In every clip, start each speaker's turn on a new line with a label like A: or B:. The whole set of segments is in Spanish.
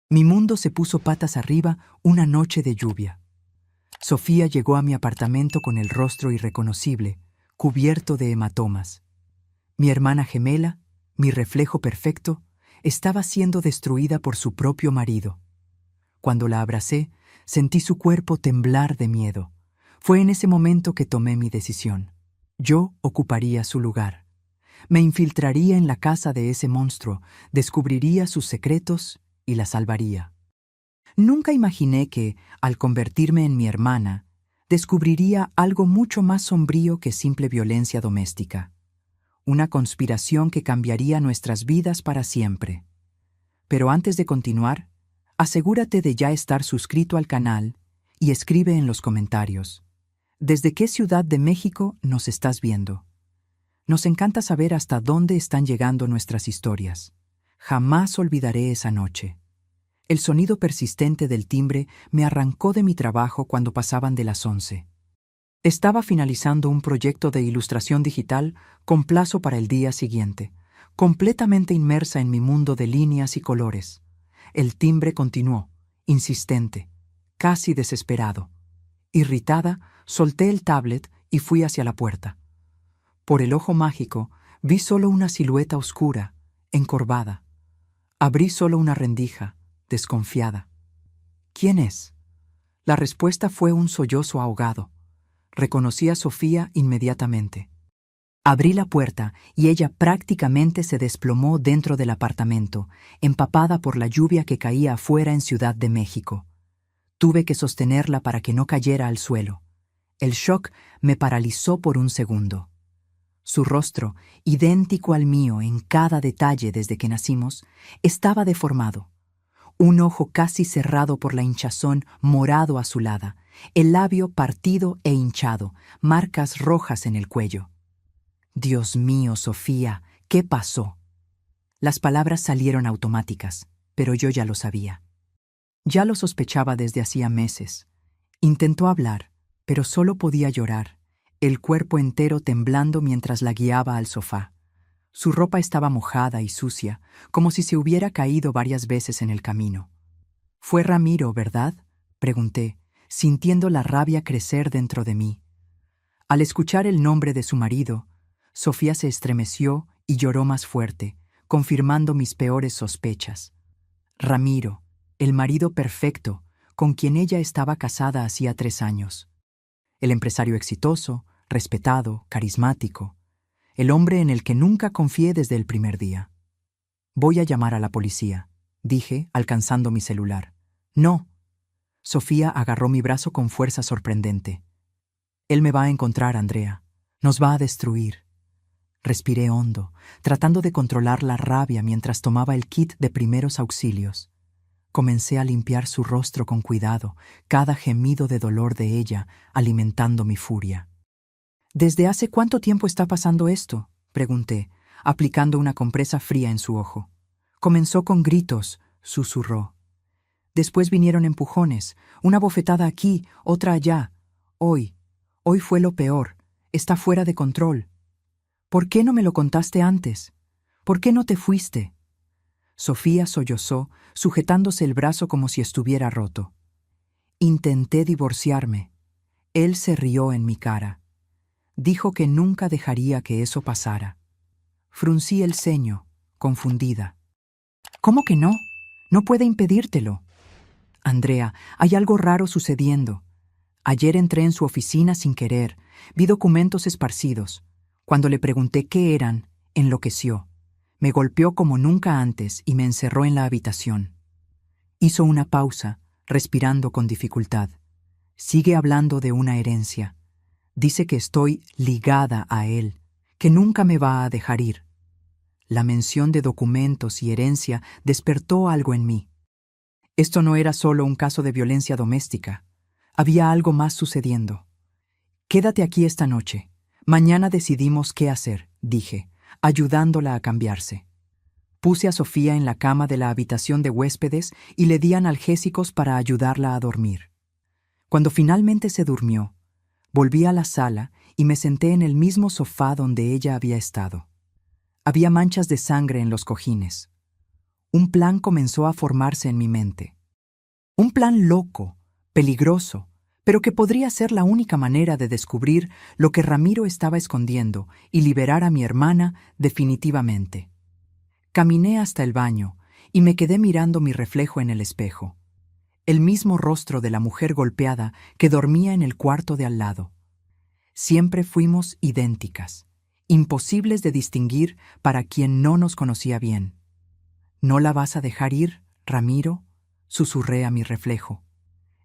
A: Mi mundo se puso patas arriba una noche de lluvia. Sofía llegó a mi apartamento con el rostro irreconocible, cubierto de hematomas. Mi hermana gemela, mi reflejo perfecto, estaba siendo destruida por su propio marido. Cuando la abracé, sentí su cuerpo temblar de miedo. Fue en ese momento que tomé mi decisión. Yo ocuparía su lugar. Me infiltraría en la casa de ese monstruo, descubriría sus secretos y la salvaría. Nunca imaginé que, al convertirme en mi hermana, descubriría algo mucho más sombrío que simple violencia doméstica. Una conspiración que cambiaría nuestras vidas para siempre. Pero antes de continuar, asegúrate de ya estar suscrito al canal y escribe en los comentarios: ¿desde qué ciudad de México nos estás viendo? Nos encanta saber hasta dónde están llegando nuestras historias. Jamás olvidaré esa noche. El sonido persistente del timbre me arrancó de mi trabajo cuando pasaban de las 11. Estaba finalizando un proyecto de ilustración digital con plazo para el día siguiente, completamente inmersa en mi mundo de líneas y colores. El timbre continuó, insistente, casi desesperado. Irritada, solté el tablet y fui hacia la puerta. Por el ojo mágico, vi solo una silueta oscura, encorvada. Abrí solo una rendija, desconfiada. ¿Quién es? La respuesta fue un sollozo ahogado. Reconocí a Sofía inmediatamente. Abrí la puerta y ella prácticamente se desplomó dentro del apartamento, empapada por la lluvia que caía afuera en Ciudad de México. Tuve que sostenerla para que no cayera al suelo. El shock me paralizó por un segundo. Su rostro, idéntico al mío en cada detalle desde que nacimos, estaba deformado. Un ojo casi cerrado por la hinchazón morado azulada, el labio partido e hinchado, marcas rojas en el cuello. Dios mío, Sofía, ¿qué pasó? Las palabras salieron automáticas, pero yo ya lo sabía. Ya lo sospechaba desde hacía meses. Intentó hablar, pero solo podía llorar, el cuerpo entero temblando mientras la guiaba al sofá. Su ropa estaba mojada y sucia, como si se hubiera caído varias veces en el camino. «¿Fue Ramiro, verdad?», pregunté, sintiendo la rabia crecer dentro de mí. Al escuchar el nombre de su marido, Sofía se estremeció y lloró más fuerte, confirmando mis peores sospechas. Ramiro, el marido perfecto, con quien ella estaba casada hacía 3 años. El empresario exitoso, respetado, carismático. El hombre en el que nunca confié desde el primer día. «Voy a llamar a la policía», dije, alcanzando mi celular. «No». Sofía agarró mi brazo con fuerza sorprendente. «Él me va a encontrar, Andrea. Nos va a destruir». Respiré hondo, tratando de controlar la rabia mientras tomaba el kit de primeros auxilios. Comencé a limpiar su rostro con cuidado, cada gemido de dolor de ella alimentando mi furia. «¿Desde hace cuánto tiempo está pasando esto?», pregunté, aplicando una compresa fría en su ojo. «Comenzó con gritos», susurró. «Después vinieron empujones, una bofetada aquí, otra allá. Hoy fue lo peor. Está fuera de control. ¿Por qué no me lo contaste antes? ¿Por qué no te fuiste?». Sofía sollozó, sujetándose el brazo como si estuviera roto. «Intenté divorciarme». Él se rió en mi cara. Dijo que nunca dejaría que eso pasara. Fruncí el ceño, confundida. «¿Cómo que no? No puede impedírtelo». «Andrea, hay algo raro sucediendo. Ayer entré en su oficina sin querer, vi documentos esparcidos. Cuando le pregunté qué eran, enloqueció. Me golpeó como nunca antes y me encerró en la habitación». Hizo una pausa, respirando con dificultad. «Sigue hablando de una herencia. Dice que estoy ligada a él, que nunca me va a dejar ir». La mención de documentos y herencia despertó algo en mí. Esto no era solo un caso de violencia doméstica. Había algo más sucediendo. «Quédate aquí esta noche. Mañana decidimos qué hacer», dije, ayudándola a cambiarse. Puse a Sofía en la cama de la habitación de huéspedes y le di analgésicos para ayudarla a dormir. Cuando finalmente se durmió, volví a la sala y me senté en el mismo sofá donde ella había estado. Había manchas de sangre en los cojines. un plan comenzó a formarse en mi mente. Un plan loco, peligroso, pero que podría ser la única manera de descubrir lo que Ramiro estaba escondiendo y liberar a mi hermana definitivamente. Caminé hasta el baño y me quedé mirando mi reflejo en el espejo. El mismo rostro de la mujer golpeada que dormía en el cuarto de al lado. Siempre fuimos idénticas, imposibles de distinguir para quien no nos conocía bien. ¿No la vas a dejar ir, Ramiro?, susurré a mi reflejo.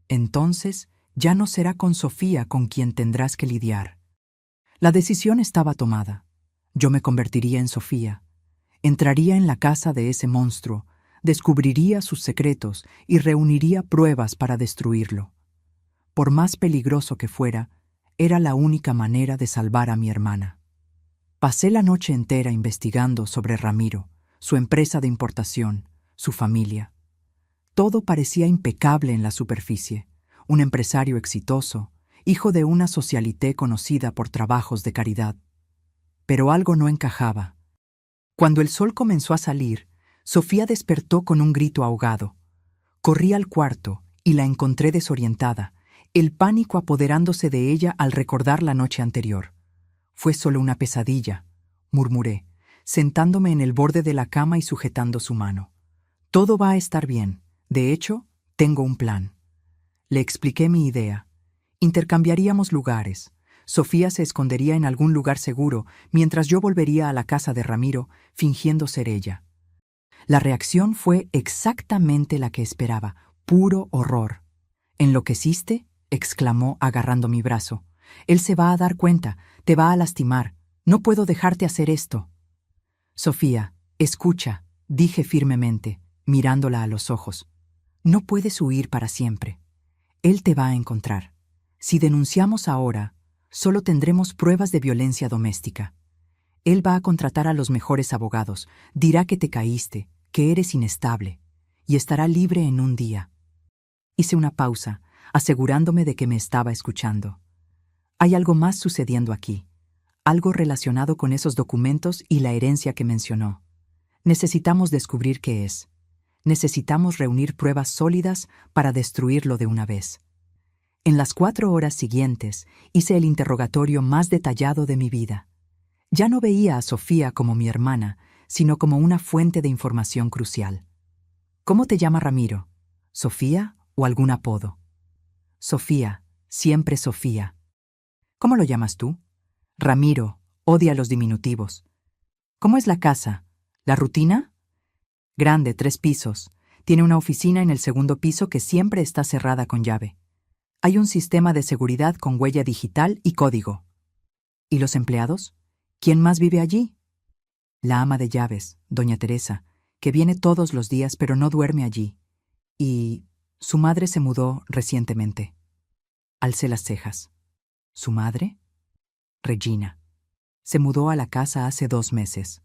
A: Entonces ya no será con Sofía con quien tendrás que lidiar. La decisión estaba tomada. Yo me convertiría en Sofía. Entraría en la casa de ese monstruo, descubriría sus secretos y reuniría pruebas para destruirlo. Por más peligroso que fuera, era la única manera de salvar a mi hermana. Pasé la noche entera investigando sobre Ramiro, su empresa de importación, su familia. Todo parecía impecable en la superficie. Un empresario exitoso, hijo de una socialité conocida por trabajos de caridad. Pero algo no encajaba. Cuando el sol comenzó a salir, Sofía despertó con un grito ahogado. Corrí al cuarto y la encontré desorientada, el pánico apoderándose de ella al recordar la noche anterior. Fue solo una pesadilla, murmuré, sentándome en el borde de la cama y sujetando su mano. Todo va a estar bien. De hecho, tengo un plan. Le expliqué mi idea. Intercambiaríamos lugares. Sofía se escondería en algún lugar seguro, mientras yo volvería a la casa de Ramiro, fingiendo ser ella. La reacción fue exactamente la que esperaba, puro horror. ¿Enloqueciste?, exclamó agarrando mi brazo. Él se va a dar cuenta, te va a lastimar. No puedo dejarte hacer esto. Sofía, escucha, dije firmemente, mirándola a los ojos. No puedes huir para siempre. Él te va a encontrar. Si denunciamos ahora, solo tendremos pruebas de violencia doméstica. Él va a contratar a los mejores abogados, dirá que te caíste, que eres inestable, y estará libre en un día. Hice una pausa, asegurándome de que me estaba escuchando. Hay algo más sucediendo aquí, algo relacionado con esos documentos y la herencia que mencionó. Necesitamos descubrir qué es. Necesitamos reunir pruebas sólidas para destruirlo de una vez. En las 4 horas siguientes hice el interrogatorio más detallado de mi vida. Ya no veía a Sofía como mi hermana, sino como una fuente de información crucial. ¿Cómo te llama Ramiro? ¿Sofía o algún apodo? Sofía, siempre Sofía. ¿Cómo lo llamas tú? Ramiro, odia los diminutivos. ¿Cómo es la casa? ¿La rutina? Grande, 3 pisos. Tiene una oficina en el segundo piso que siempre está cerrada con llave. Hay un sistema de seguridad con huella digital y código. ¿Y los empleados? ¿Quién más vive allí? La ama de llaves, doña Teresa, que viene todos los días pero no duerme allí. Y su madre se mudó recientemente. Alcé las cejas. ¿Su madre? Regina. Se mudó a la casa hace 2 meses.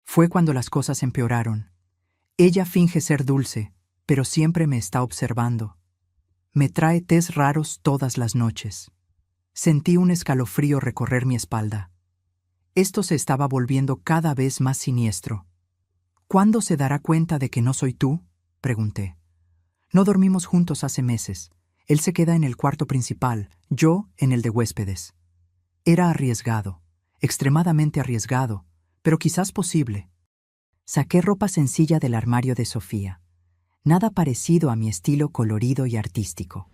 A: Fue cuando las cosas empeoraron. Ella finge ser dulce, pero siempre me está observando. Me trae tés raros todas las noches. Sentí un escalofrío recorrer mi espalda. Esto se estaba volviendo cada vez más siniestro. ¿Cuándo se dará cuenta de que no soy tú?, pregunté. No dormimos juntos hace meses. Él se queda en el cuarto principal, yo en el de huéspedes. Era arriesgado, extremadamente arriesgado, pero quizás posible. Saqué ropa sencilla del armario de Sofía. Nada parecido a mi estilo colorido y artístico.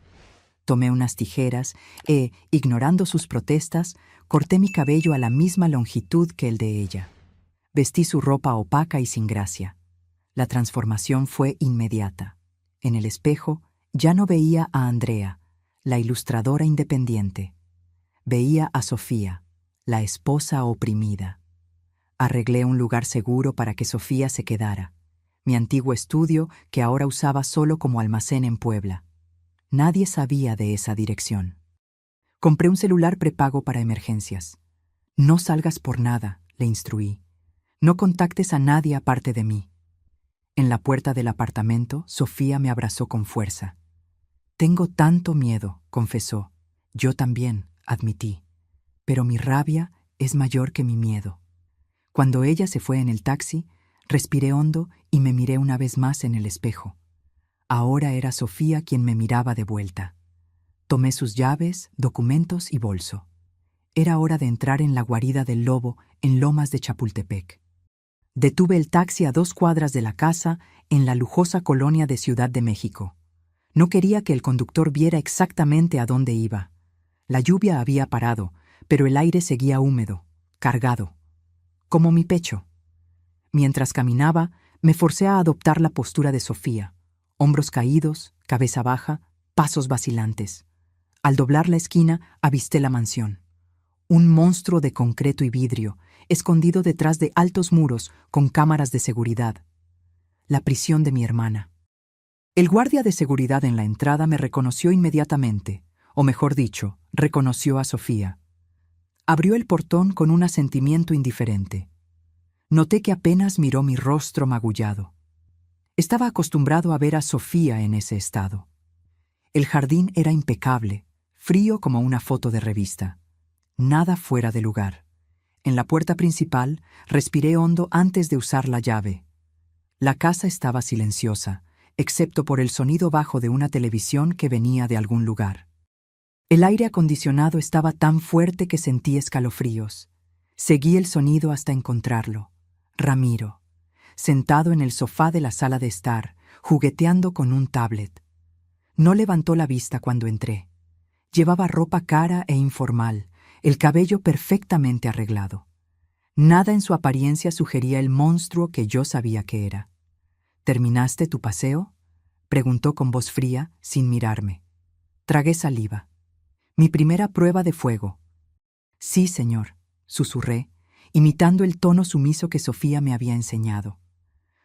A: Tomé unas tijeras e, ignorando sus protestas, corté mi cabello a la misma longitud que el de ella. Vestí su ropa opaca y sin gracia. La transformación fue inmediata. En el espejo ya no veía a Andrea, la ilustradora independiente. Veía a Sofía, la esposa oprimida. Arreglé un lugar seguro para que Sofía se quedara. Mi antiguo estudio que ahora usaba solo como almacén en Puebla. Nadie sabía de esa dirección. Compré un celular prepago para emergencias. No salgas por nada, le instruí. No contactes a nadie aparte de mí. En la puerta del apartamento, Sofía me abrazó con fuerza. Tengo tanto miedo, confesó. Yo también, admití. Pero mi rabia es mayor que mi miedo. Cuando ella se fue en el taxi, Respiré hondo y me miré una vez más en el espejo. Ahora era Sofía quien me miraba de vuelta. Tomé sus llaves, documentos y bolso. Era hora de entrar en la guarida del lobo en Lomas de Chapultepec. Detuve el taxi a 2 cuadras de la casa en la lujosa colonia de Ciudad de México. No quería que el conductor viera exactamente a dónde iba. La lluvia había parado, pero el aire seguía húmedo, cargado, como mi pecho. Mientras caminaba, me forcé a adoptar la postura de Sofía, hombros caídos, cabeza baja, pasos vacilantes. Al doblar la esquina, avisté la mansión. Un monstruo de concreto y vidrio, escondido detrás de altos muros con cámaras de seguridad. La prisión de mi hermana. El guardia de seguridad en la entrada me reconoció inmediatamente, o mejor dicho, reconoció a Sofía. Abrió el portón con un asentimiento indiferente. Noté que apenas miró mi rostro magullado. Estaba acostumbrado a ver a Sofía en ese estado. El jardín era impecable, frío como una foto de revista. Nada fuera de lugar. En la puerta principal, respiré hondo antes de usar la llave. La casa estaba silenciosa, excepto por el sonido bajo de una televisión que venía de algún lugar. El aire acondicionado estaba tan fuerte que sentí escalofríos. Seguí el sonido hasta encontrarlo. Ramiro, sentado en el sofá de la sala de estar, jugueteando con un tablet. No levantó la vista cuando entré. Llevaba ropa cara e informal, el cabello perfectamente arreglado. Nada en su apariencia sugería el monstruo que yo sabía que era. ¿Terminaste tu paseo?, preguntó con voz fría, sin mirarme. Tragué saliva. Mi primera prueba de fuego. Sí, señor, susurré, imitando el tono sumiso que Sofía me había enseñado.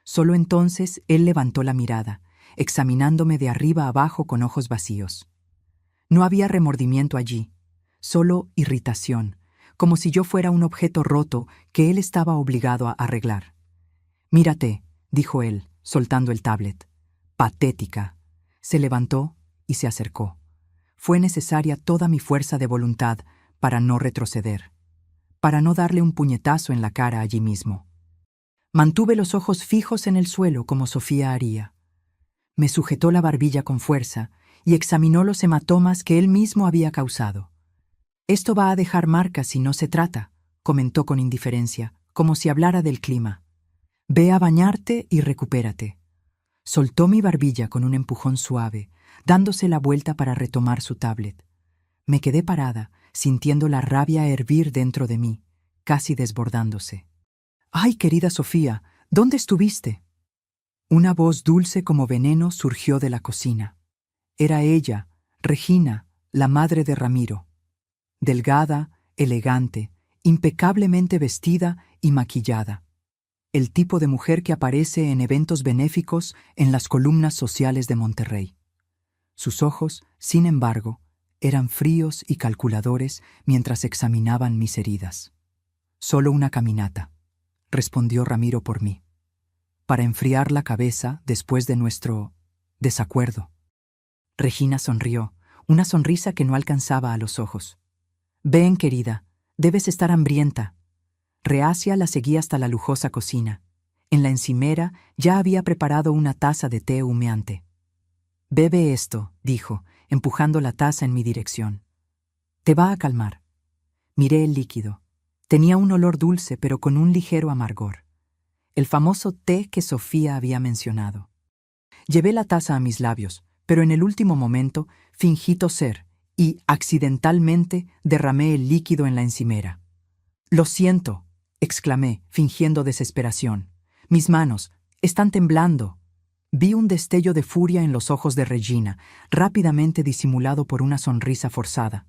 A: Solo entonces él levantó la mirada, examinándome de arriba abajo con ojos vacíos. No había remordimiento allí, solo irritación, como si yo fuera un objeto roto que él estaba obligado a arreglar. «Mírate», dijo él, soltando el tablet. «Patética». Se levantó y se acercó. Fue necesaria toda mi fuerza de voluntad para no retroceder, para no darle un puñetazo en la cara allí mismo. Mantuve los ojos fijos en el suelo como Sofía haría. Me sujetó la barbilla con fuerza y examinó los hematomas que él mismo había causado. «Esto va a dejar marcas si no se trata», comentó con indiferencia, como si hablara del clima. «Ve a bañarte y recupérate». Soltó mi barbilla con un empujón suave, dándose la vuelta para retomar su tablet. Me quedé parada, sintiendo la rabia hervir dentro de mí, casi desbordándose. «Ay, querida Sofía, ¿dónde estuviste?». Una voz dulce como veneno surgió de la cocina. Era ella, Regina, la madre de Ramiro. Delgada, elegante, impecablemente vestida y maquillada. El tipo de mujer que aparece en eventos benéficos en las columnas sociales de Monterrey. Sus ojos, sin embargo, eran fríos y calculadores mientras examinaban mis heridas. «Solo una caminata», respondió Ramiro por mí, «para enfriar la cabeza después de nuestro desacuerdo». Regina sonrió, una sonrisa que no alcanzaba a los ojos. «Ven, querida, debes estar hambrienta». Reacia la seguí hasta la lujosa cocina. En la encimera ya había preparado una taza de té humeante. «Bebe esto», dijo, empujando la taza en mi dirección. «Te va a calmar». Miré el líquido. Tenía un olor dulce, pero con un ligero amargor. El famoso té que Sofía había mencionado. Llevé la taza a mis labios, pero en el último momento fingí toser y, accidentalmente, derramé el líquido en la encimera. «Lo siento», exclamé, fingiendo desesperación. «Mis manos están temblando». Vi un destello de furia en los ojos de Regina, rápidamente disimulado por una sonrisa forzada.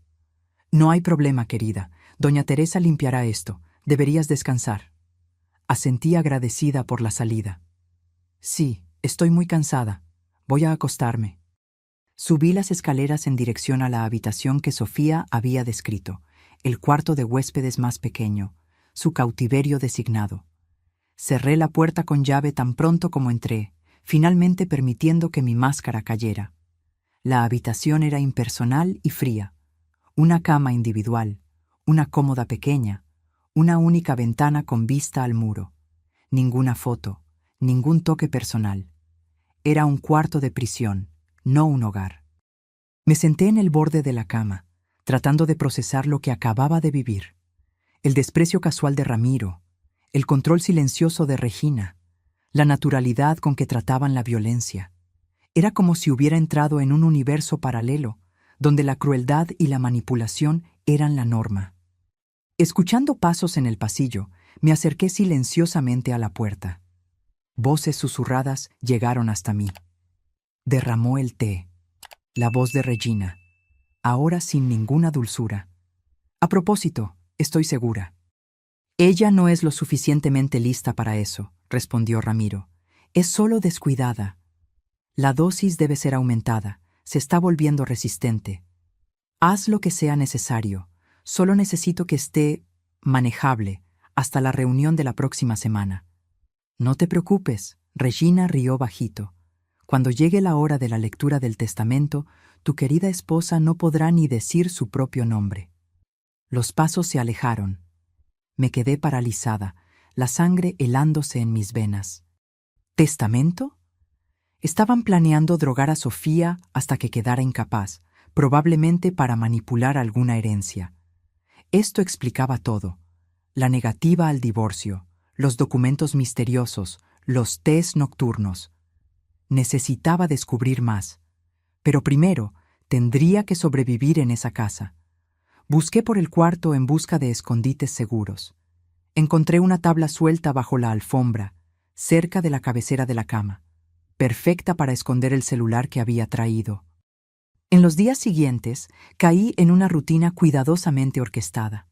A: «No hay problema, querida. Doña Teresa limpiará esto. Deberías descansar». Asentí agradecida por la salida. «Sí, estoy muy cansada. Voy a acostarme». Subí las escaleras en dirección a la habitación que Sofía había descrito, el cuarto de huéspedes más pequeño, su cautiverio designado. Cerré la puerta con llave tan pronto como entré, finalmente permitiendo que mi máscara cayera. La habitación era impersonal y fría. Una cama individual, una cómoda pequeña, una única ventana con vista al muro. Ninguna foto, ningún toque personal. Era un cuarto de prisión, no un hogar. Me senté en el borde de la cama, tratando de procesar lo que acababa de vivir. El desprecio casual de Ramiro, el control silencioso de Regina, la naturalidad con que trataban la violencia. Era como si hubiera entrado en un universo paralelo, donde la crueldad y la manipulación eran la norma. Escuchando pasos en el pasillo, me acerqué silenciosamente a la puerta. Voces susurradas llegaron hasta mí. Derramó el té. La voz de Regina, ahora sin ninguna dulzura. A propósito, estoy segura. Ella no es lo suficientemente lista para eso, respondió Ramiro. Es solo descuidada. La dosis debe ser aumentada. Se está volviendo resistente. Haz lo que sea necesario. Solo necesito que esté manejable hasta la reunión de la próxima semana. No te preocupes, Regina rió bajito. Cuando llegue la hora de la lectura del testamento, tu querida esposa no podrá ni decir su propio nombre. Los pasos se alejaron. Me quedé paralizada, la sangre helándose en mis venas. ¿Testamento? Estaban planeando drogar a Sofía hasta que quedara incapaz, probablemente para manipular alguna herencia. Esto explicaba todo. La negativa al divorcio, los documentos misteriosos, los tés nocturnos. Necesitaba descubrir más. Pero primero, tendría que sobrevivir en esa casa. Busqué por el cuarto en busca de escondites seguros. Encontré una tabla suelta bajo la alfombra, cerca de la cabecera de la cama, perfecta para esconder el celular que había traído. En los días siguientes, caí en una rutina cuidadosamente orquestada.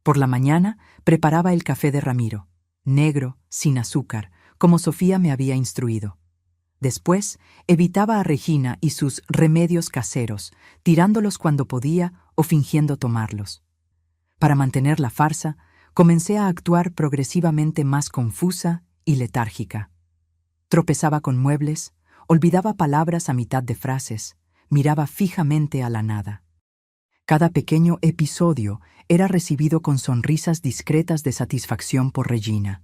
A: Por la mañana, preparaba el café de Ramiro, negro, sin azúcar, como Sofía me había instruido. Después, evitaba a Regina y sus remedios caseros, tirándolos cuando podía o fingiendo tomarlos. Para mantener la farsa, comencé a actuar progresivamente más confusa y letárgica. Tropezaba con muebles, olvidaba palabras a mitad de frases, miraba fijamente a la nada. Cada pequeño episodio era recibido con sonrisas discretas de satisfacción por Regina.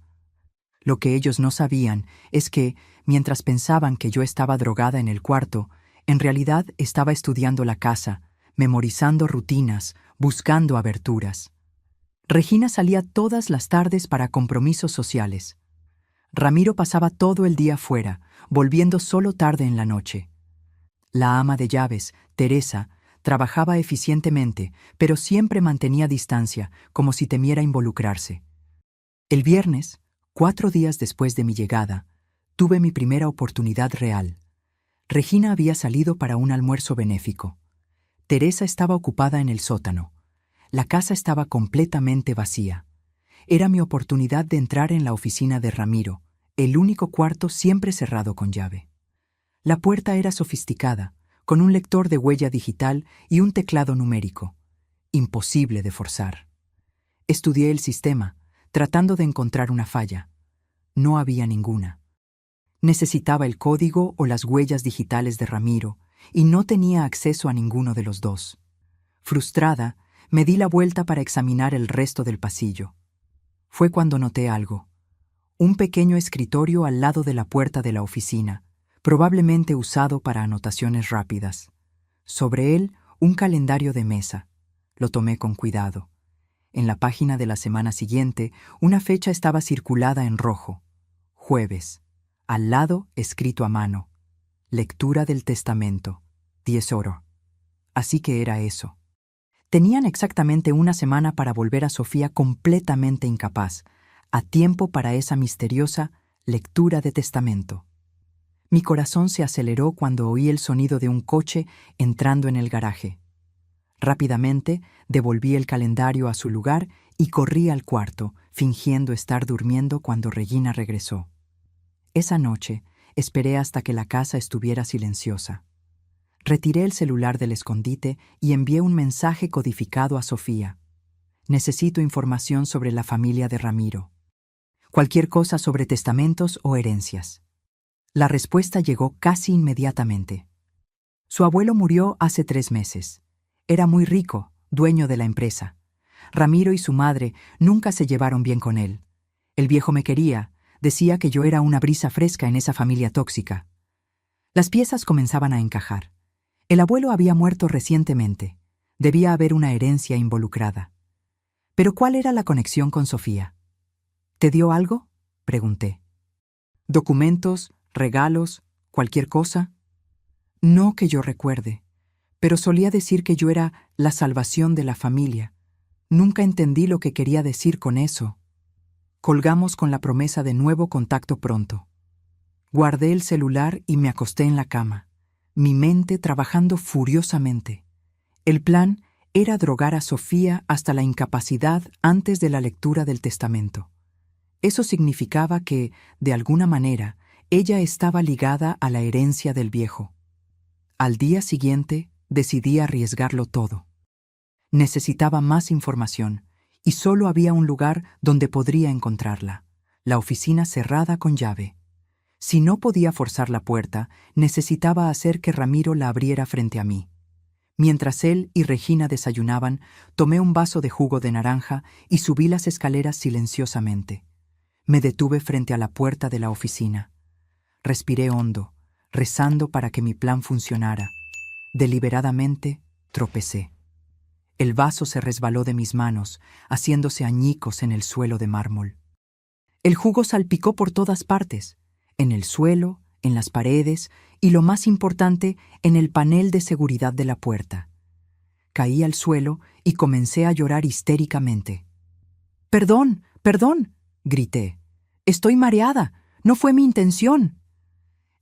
A: Lo que ellos no sabían es que, mientras pensaban que yo estaba drogada en el cuarto, en realidad estaba estudiando la casa, memorizando rutinas, buscando aberturas. Regina salía todas las tardes para compromisos sociales. Ramiro pasaba todo el día fuera, volviendo solo tarde en la noche. La ama de llaves, Teresa, trabajaba eficientemente, pero siempre mantenía distancia, como si temiera involucrarse. El viernes, 4 días después de mi llegada, tuve mi primera oportunidad real. Regina había salido para un almuerzo benéfico. Teresa estaba ocupada en el sótano. La casa estaba completamente vacía. Era mi oportunidad de entrar en la oficina de Ramiro, el único cuarto siempre cerrado con llave. La puerta era sofisticada, con un lector de huella digital y un teclado numérico. Imposible de forzar. Estudié el sistema, tratando de encontrar una falla. No había ninguna. Necesitaba el código o las huellas digitales de Ramiro, y no tenía acceso a ninguno de los dos. Frustrada, me di la vuelta para examinar el resto del pasillo. Fue cuando noté algo. Un pequeño escritorio al lado de la puerta de la oficina, probablemente usado para anotaciones rápidas. Sobre él, un calendario de mesa. Lo tomé con cuidado. En la página de la semana siguiente, una fecha estaba circulada en rojo. Jueves. Al lado, escrito a mano. Lectura del testamento. 10 horas. Así que era eso. Tenían exactamente una semana para volver a Sofía completamente incapaz, a tiempo para esa misteriosa lectura de testamento. Mi corazón se aceleró cuando oí el sonido de un coche entrando en el garaje. Rápidamente devolví el calendario a su lugar y corrí al cuarto, fingiendo estar durmiendo cuando Regina regresó. Esa noche esperé hasta que la casa estuviera silenciosa. Retiré el celular del escondite y envié un mensaje codificado a Sofía. Necesito información sobre la familia de Ramiro. Cualquier cosa sobre testamentos o herencias. La respuesta llegó casi inmediatamente. Su abuelo murió hace 3 meses. Era muy rico, dueño de la empresa. Ramiro y su madre nunca se llevaron bien con él. El viejo me quería, Decía que yo era una brisa fresca en esa familia tóxica. Las piezas comenzaban a encajar. El abuelo había muerto recientemente. Debía haber una herencia involucrada. Pero ¿cuál era la conexión con Sofía? ¿Te dio algo?, pregunté. ¿Documentos, regalos, cualquier cosa? No que yo recuerde, pero solía decir que yo era la salvación de la familia. Nunca entendí lo que quería decir con eso. Colgamos con la promesa de nuevo contacto pronto. Guardé el celular y me acosté en la cama, mi mente trabajando furiosamente. El plan era drogar a Sofía hasta la incapacidad antes de la lectura del testamento. Eso significaba que, de alguna manera, ella estaba ligada a la herencia del viejo. Al día siguiente, decidí arriesgarlo todo. Necesitaba más información, y solo había un lugar donde podría encontrarla: la oficina cerrada con llave. Si no podía forzar la puerta, necesitaba hacer que Ramiro la abriera frente a mí. Mientras él y Regina desayunaban, tomé un vaso de jugo de naranja y subí las escaleras silenciosamente. Me detuve frente a la puerta de la oficina. Respiré hondo, rezando para que mi plan funcionara. Deliberadamente, tropecé. El vaso se resbaló de mis manos, haciéndose añicos en el suelo de mármol. El jugo salpicó por todas partes, en el suelo, en las paredes y, lo más importante, en el panel de seguridad de la puerta. Caí al suelo y comencé a llorar histéricamente. «¡Perdón! ¡Perdón!», grité. «Estoy mareada. No fue mi intención».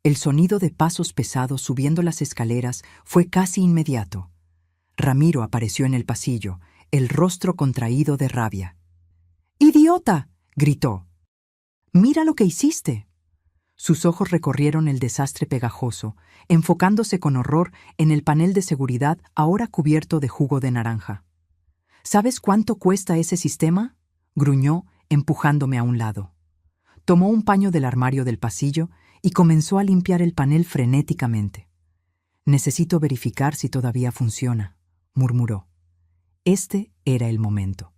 A: El sonido de pasos pesados subiendo las escaleras fue casi inmediato. Ramiro apareció en el pasillo, el rostro contraído de rabia. «¡Idiota!», gritó. «¡Mira lo que hiciste!». Sus ojos recorrieron el desastre pegajoso, enfocándose con horror en el panel de seguridad ahora cubierto de jugo de naranja. «¿Sabes cuánto cuesta ese sistema?», gruñó, empujándome a un lado. Tomó un paño del armario del pasillo y comenzó a limpiar el panel frenéticamente. «Necesito verificar si todavía funciona», murmuró. Este era el momento.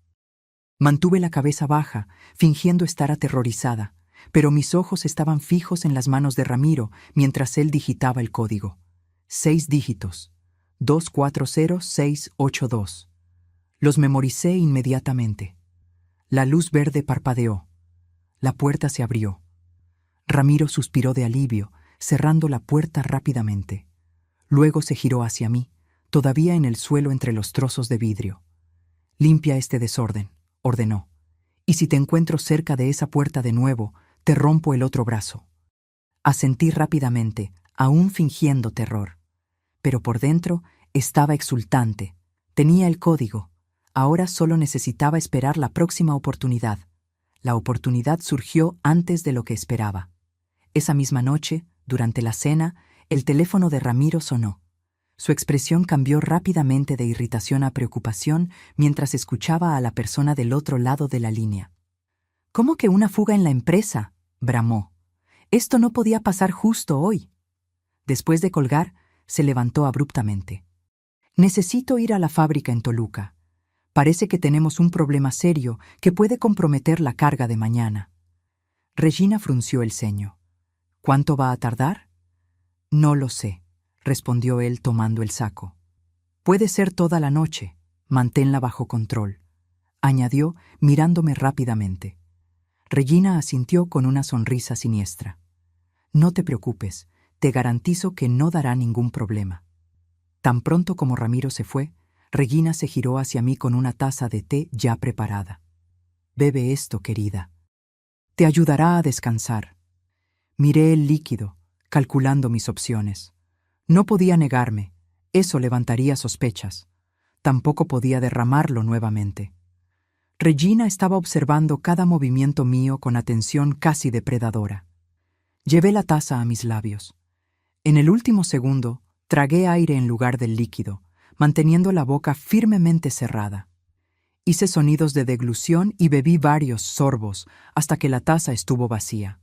A: Mantuve la cabeza baja, fingiendo estar aterrorizada, pero mis ojos estaban fijos en las manos de Ramiro mientras él digitaba el código. 6 dígitos. 240682. Los memoricé inmediatamente. La luz verde parpadeó. La puerta se abrió. Ramiro suspiró de alivio, cerrando la puerta rápidamente. Luego se giró hacia mí, todavía en el suelo entre los trozos de vidrio. «Limpia este desorden», ordenó. «Y si te encuentro cerca de esa puerta de nuevo, te rompo el otro brazo». Asentí rápidamente, aún fingiendo terror. Pero por dentro estaba exultante. Tenía el código. Ahora solo necesitaba esperar la próxima oportunidad. La oportunidad surgió antes de lo que esperaba. Esa misma noche, durante la cena, el teléfono de Ramiro sonó. Su expresión cambió rápidamente de irritación a preocupación mientras escuchaba a la persona del otro lado de la línea. «¿Cómo que una fuga en la empresa?», bramó. «Esto no podía pasar justo hoy». Después de colgar, se levantó abruptamente. «Necesito ir a la fábrica en Toluca. Parece que tenemos un problema serio que puede comprometer la carga de mañana». Regina frunció el ceño. «¿Cuánto va a tardar?». «No lo sé», respondió él tomando el saco. «Puede ser toda la noche. Manténla bajo control», añadió mirándome rápidamente. Regina asintió con una sonrisa siniestra. «No te preocupes, te garantizo que no dará ningún problema». Tan pronto como Ramiro se fue, Regina se giró hacia mí con una taza de té ya preparada. «Bebe esto, querida. Te ayudará a descansar». Miré el líquido, calculando mis opciones. No podía negarme, eso levantaría sospechas. Tampoco podía derramarlo nuevamente. Regina estaba observando cada movimiento mío con atención casi depredadora. Llevé la taza a mis labios. En el último segundo, tragué aire en lugar del líquido, manteniendo la boca firmemente cerrada. Hice sonidos de deglución y bebí varios sorbos hasta que la taza estuvo vacía.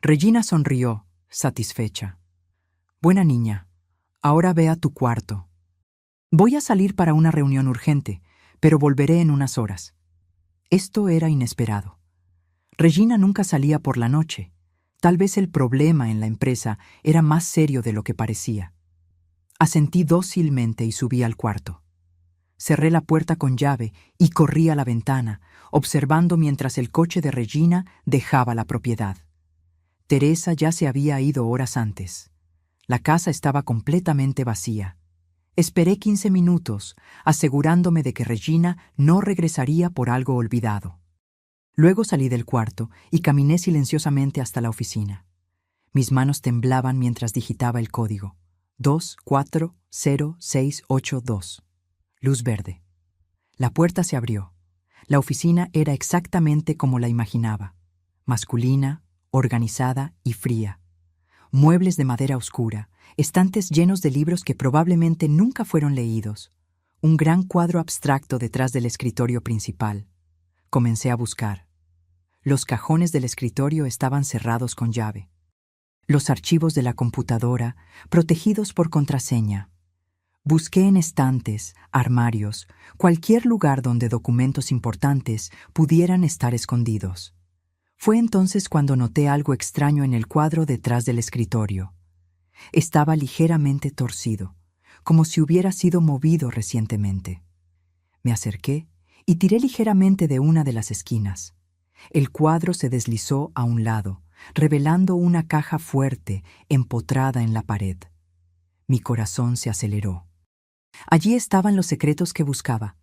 A: Regina sonrió, satisfecha. «Buena niña, ahora ve a tu cuarto. Voy a salir para una reunión urgente, pero volveré en unas horas». Esto era inesperado. Regina nunca salía por la noche. Tal vez el problema en la empresa era más serio de lo que parecía. Asentí dócilmente y subí al cuarto. Cerré la puerta con llave y corrí a la ventana, observando mientras el coche de Regina dejaba la propiedad. Teresa ya se había ido horas antes. La casa estaba completamente vacía. Esperé 15 minutos, asegurándome de que Regina no regresaría por algo olvidado. Luego salí del cuarto y caminé silenciosamente hasta la oficina. Mis manos temblaban mientras digitaba el código. 240682. Luz verde. La puerta se abrió. La oficina era exactamente como la imaginaba. Masculina, organizada y fría. Muebles de madera oscura, estantes llenos de libros que probablemente nunca fueron leídos. Un gran cuadro abstracto detrás del escritorio principal. Comencé a buscar. Los cajones del escritorio estaban cerrados con llave. Los archivos de la computadora, protegidos por contraseña. Busqué en estantes, armarios, cualquier lugar donde documentos importantes pudieran estar escondidos. Fue entonces cuando noté algo extraño en el cuadro detrás del escritorio. Estaba ligeramente torcido, como si hubiera sido movido recientemente. Me acerqué y tiré ligeramente de una de las esquinas. El cuadro se deslizó a un lado, revelando una caja fuerte empotrada en la pared. Mi corazón se aceleró. Allí estaban los secretos que buscaba.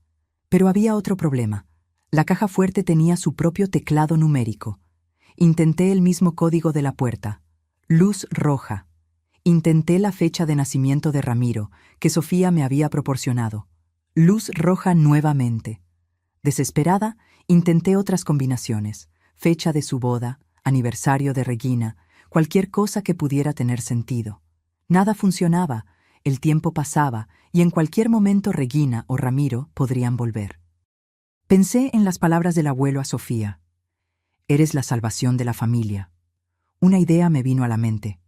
A: Pero había otro problema. La caja fuerte tenía su propio teclado numérico. Intenté el mismo código de la puerta. Luz roja. Intenté la fecha de nacimiento de Ramiro, que Sofía me había proporcionado. Luz roja nuevamente. Desesperada, intenté otras combinaciones. Fecha de su boda, aniversario de Regina, cualquier cosa que pudiera tener sentido. Nada funcionaba. El tiempo pasaba y en cualquier momento Regina o Ramiro podrían volver. Pensé en las palabras del abuelo a Sofía. Eres la salvación de la familia. Una idea me vino a la mente.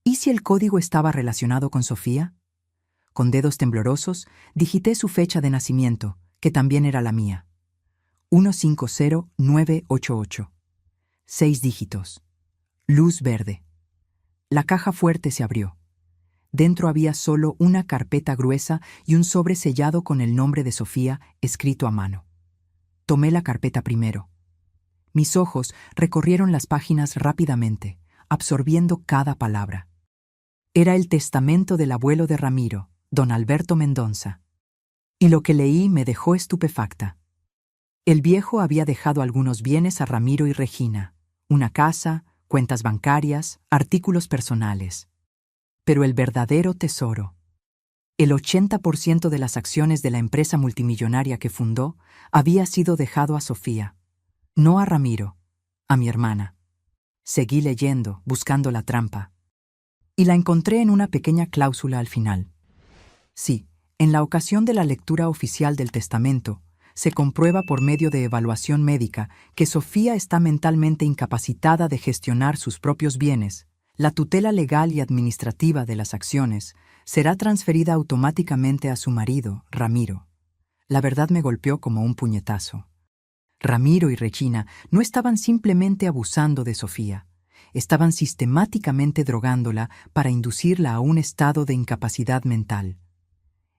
A: ¿Y si el código estaba relacionado con Sofía? Con dedos temblorosos, digité su fecha de nacimiento, que también era la mía. 150988. 6 dígitos. Luz verde. La caja fuerte se abrió. Dentro había solo una carpeta gruesa y un sobre sellado con el nombre de Sofía escrito a mano. Tomé la carpeta primero. Mis ojos recorrieron las páginas rápidamente, absorbiendo cada palabra. Era el testamento del abuelo de Ramiro, don Alberto Mendonça. Y lo que leí me dejó estupefacta. El viejo había dejado algunos bienes a Ramiro y Regina, una casa, cuentas bancarias, artículos personales. Pero el verdadero tesoro, el 80% de las acciones de la empresa multimillonaria que fundó, había sido dejado a Sofía, no a Ramiro, a mi hermana. Seguí leyendo, buscando la trampa. Y la encontré en una pequeña cláusula al final. Sí, en la ocasión de la lectura oficial del testamento, se comprueba por medio de evaluación médica que Sofía está mentalmente incapacitada de gestionar sus propios bienes. La tutela legal y administrativa de las acciones será transferida automáticamente a su marido, Ramiro. La verdad me golpeó como un puñetazo. Ramiro y Regina no estaban simplemente abusando de Sofía, estaban sistemáticamente drogándola para inducirla a un estado de incapacidad mental.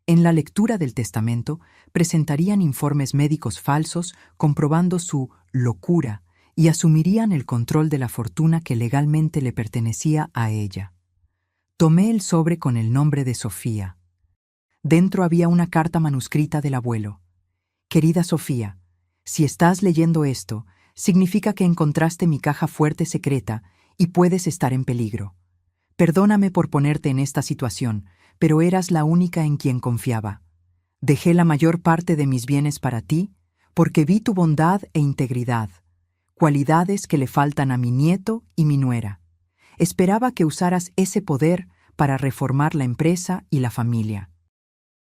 A: En la lectura del testamento presentarían informes médicos falsos comprobando su locura y asumirían el control de la fortuna que legalmente le pertenecía a ella. Tomé el sobre con el nombre de Sofía. Dentro había una carta manuscrita del abuelo. Querida Sofía, si estás leyendo esto, significa que encontraste mi caja fuerte secreta y puedes estar en peligro. Perdóname por ponerte en esta situación, pero eras la única en quien confiaba. Dejé la mayor parte de mis bienes para ti porque vi tu bondad e integridad, cualidades que le faltan a mi nieto y mi nuera. Esperaba que usaras ese poder para reformar la empresa y la familia.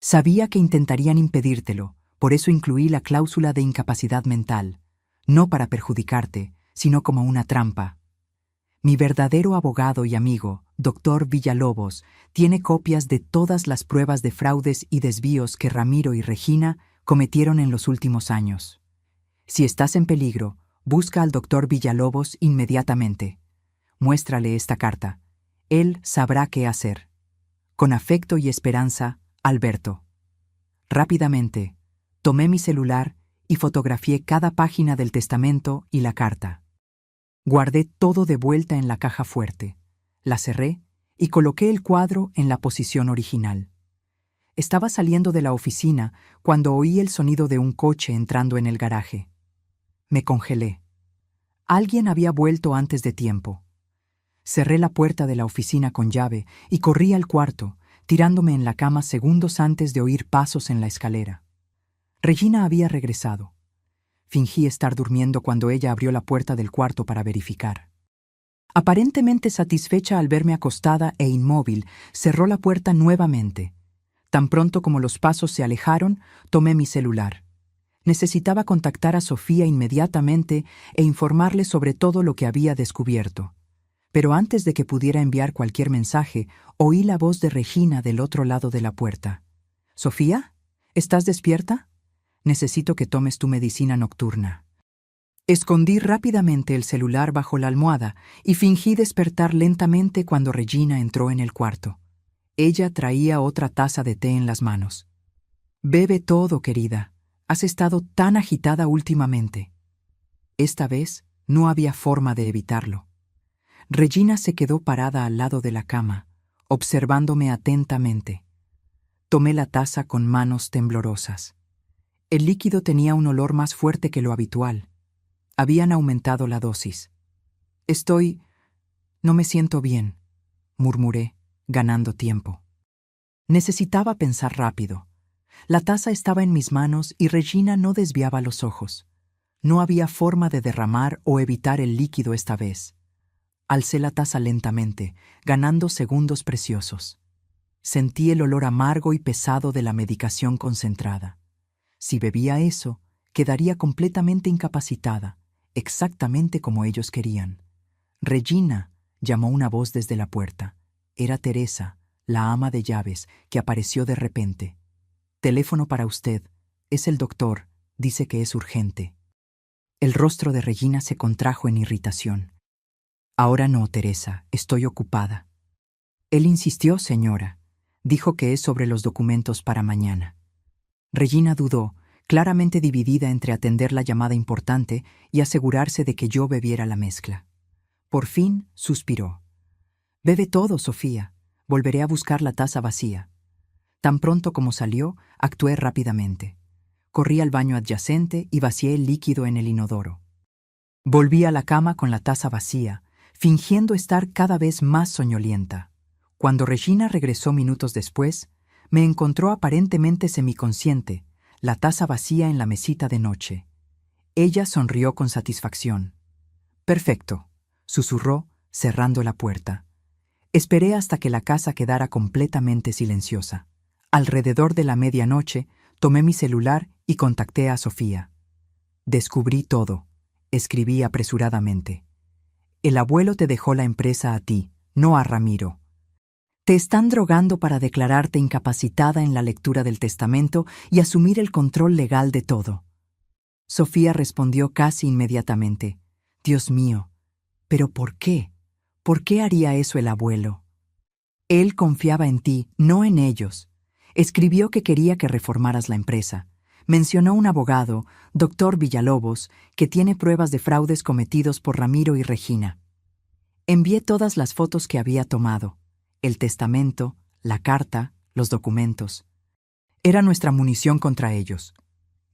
A: Sabía que intentarían impedírtelo, por eso incluí la cláusula de incapacidad mental, no para perjudicarte, sino como una trampa. Mi verdadero abogado y amigo, Dr. Villalobos, tiene copias de todas las pruebas de fraudes y desvíos que Ramiro y Regina cometieron en los últimos años. Si estás en peligro, Busca al doctor Villalobos inmediatamente. Muéstrale esta carta. Él sabrá qué hacer. Con afecto y esperanza, Alberto. Rápidamente, tomé mi celular y fotografié cada página del testamento y la carta. Guardé todo de vuelta en la caja fuerte, la cerré y coloqué el cuadro en la posición original. Estaba saliendo de la oficina cuando oí el sonido de un coche entrando en el garaje. Me congelé. Alguien había vuelto antes de tiempo. Cerré la puerta de la oficina con llave y corrí al cuarto, tirándome en la cama segundos antes de oír pasos en la escalera. Regina había regresado. Fingí estar durmiendo cuando ella abrió la puerta del cuarto para verificar. Aparentemente satisfecha al verme acostada e inmóvil, cerró la puerta nuevamente. Tan pronto como los pasos se alejaron, tomé mi celular. Necesitaba contactar a Sofía inmediatamente e informarle sobre todo lo que había descubierto. Pero antes de que pudiera enviar cualquier mensaje, oí la voz de Regina del otro lado de la puerta. «¿Sofía? ¿Estás despierta? Necesito que tomes tu medicina nocturna». Escondí rápidamente el celular bajo la almohada y fingí despertar lentamente cuando Regina entró en el cuarto. Ella traía otra taza de té en las manos. «Bebe todo, querida. Has estado tan agitada últimamente». Esta vez no había forma de evitarlo. Regina se quedó parada al lado de la cama, observándome atentamente. Tomé la taza con manos temblorosas. El líquido tenía un olor más fuerte que lo habitual. Habían aumentado la dosis. No me siento bien», murmuré, ganando tiempo. Necesitaba pensar rápido. La taza estaba en mis manos y Regina no desviaba los ojos. No había forma de derramar o evitar el líquido esta vez. Alcé la taza lentamente, ganando segundos preciosos. Sentí el olor amargo y pesado de la medicación concentrada. Si bebía eso, quedaría completamente incapacitada, exactamente como ellos querían. «Regina», llamó una voz desde la puerta. Era Teresa, la ama de llaves, que apareció de repente. «Teléfono para usted. Es el doctor. Dice que es urgente». El rostro de Regina se contrajo en irritación. «Ahora no, Teresa. Estoy ocupada». «Él insistió, señora. Dijo que es sobre los documentos para mañana». Regina dudó, claramente dividida entre atender la llamada importante y asegurarse de que yo bebiera la mezcla. Por fin suspiró. «Bebe todo, Sofía. Volveré a buscar la taza vacía». Tan pronto como salió, actué rápidamente. Corrí al baño adyacente y vacié el líquido en el inodoro. Volví a la cama con la taza vacía, fingiendo estar cada vez más soñolienta. Cuando Regina regresó minutos después, me encontró aparentemente semiconsciente, la taza vacía en la mesita de noche. Ella sonrió con satisfacción. «Perfecto», susurró, cerrando la puerta. Esperé hasta que la casa quedara completamente silenciosa. Alrededor de la medianoche, tomé mi celular y contacté a Sofía. «Descubrí todo», escribí apresuradamente. «El abuelo te dejó la empresa a ti, no a Ramiro. Te están drogando para declararte incapacitada en la lectura del testamento y asumir el control legal de todo». Sofía respondió casi inmediatamente. «Dios mío, ¿pero por qué? ¿Por qué haría eso el abuelo? Él confiaba en ti, no en ellos. Escribió que quería que reformaras la empresa. Mencionó un abogado, doctor Villalobos, que tiene pruebas de fraudes cometidos por Ramiro y Regina. Envié todas las fotos que había tomado, el testamento, la carta, los documentos. Era nuestra munición contra ellos».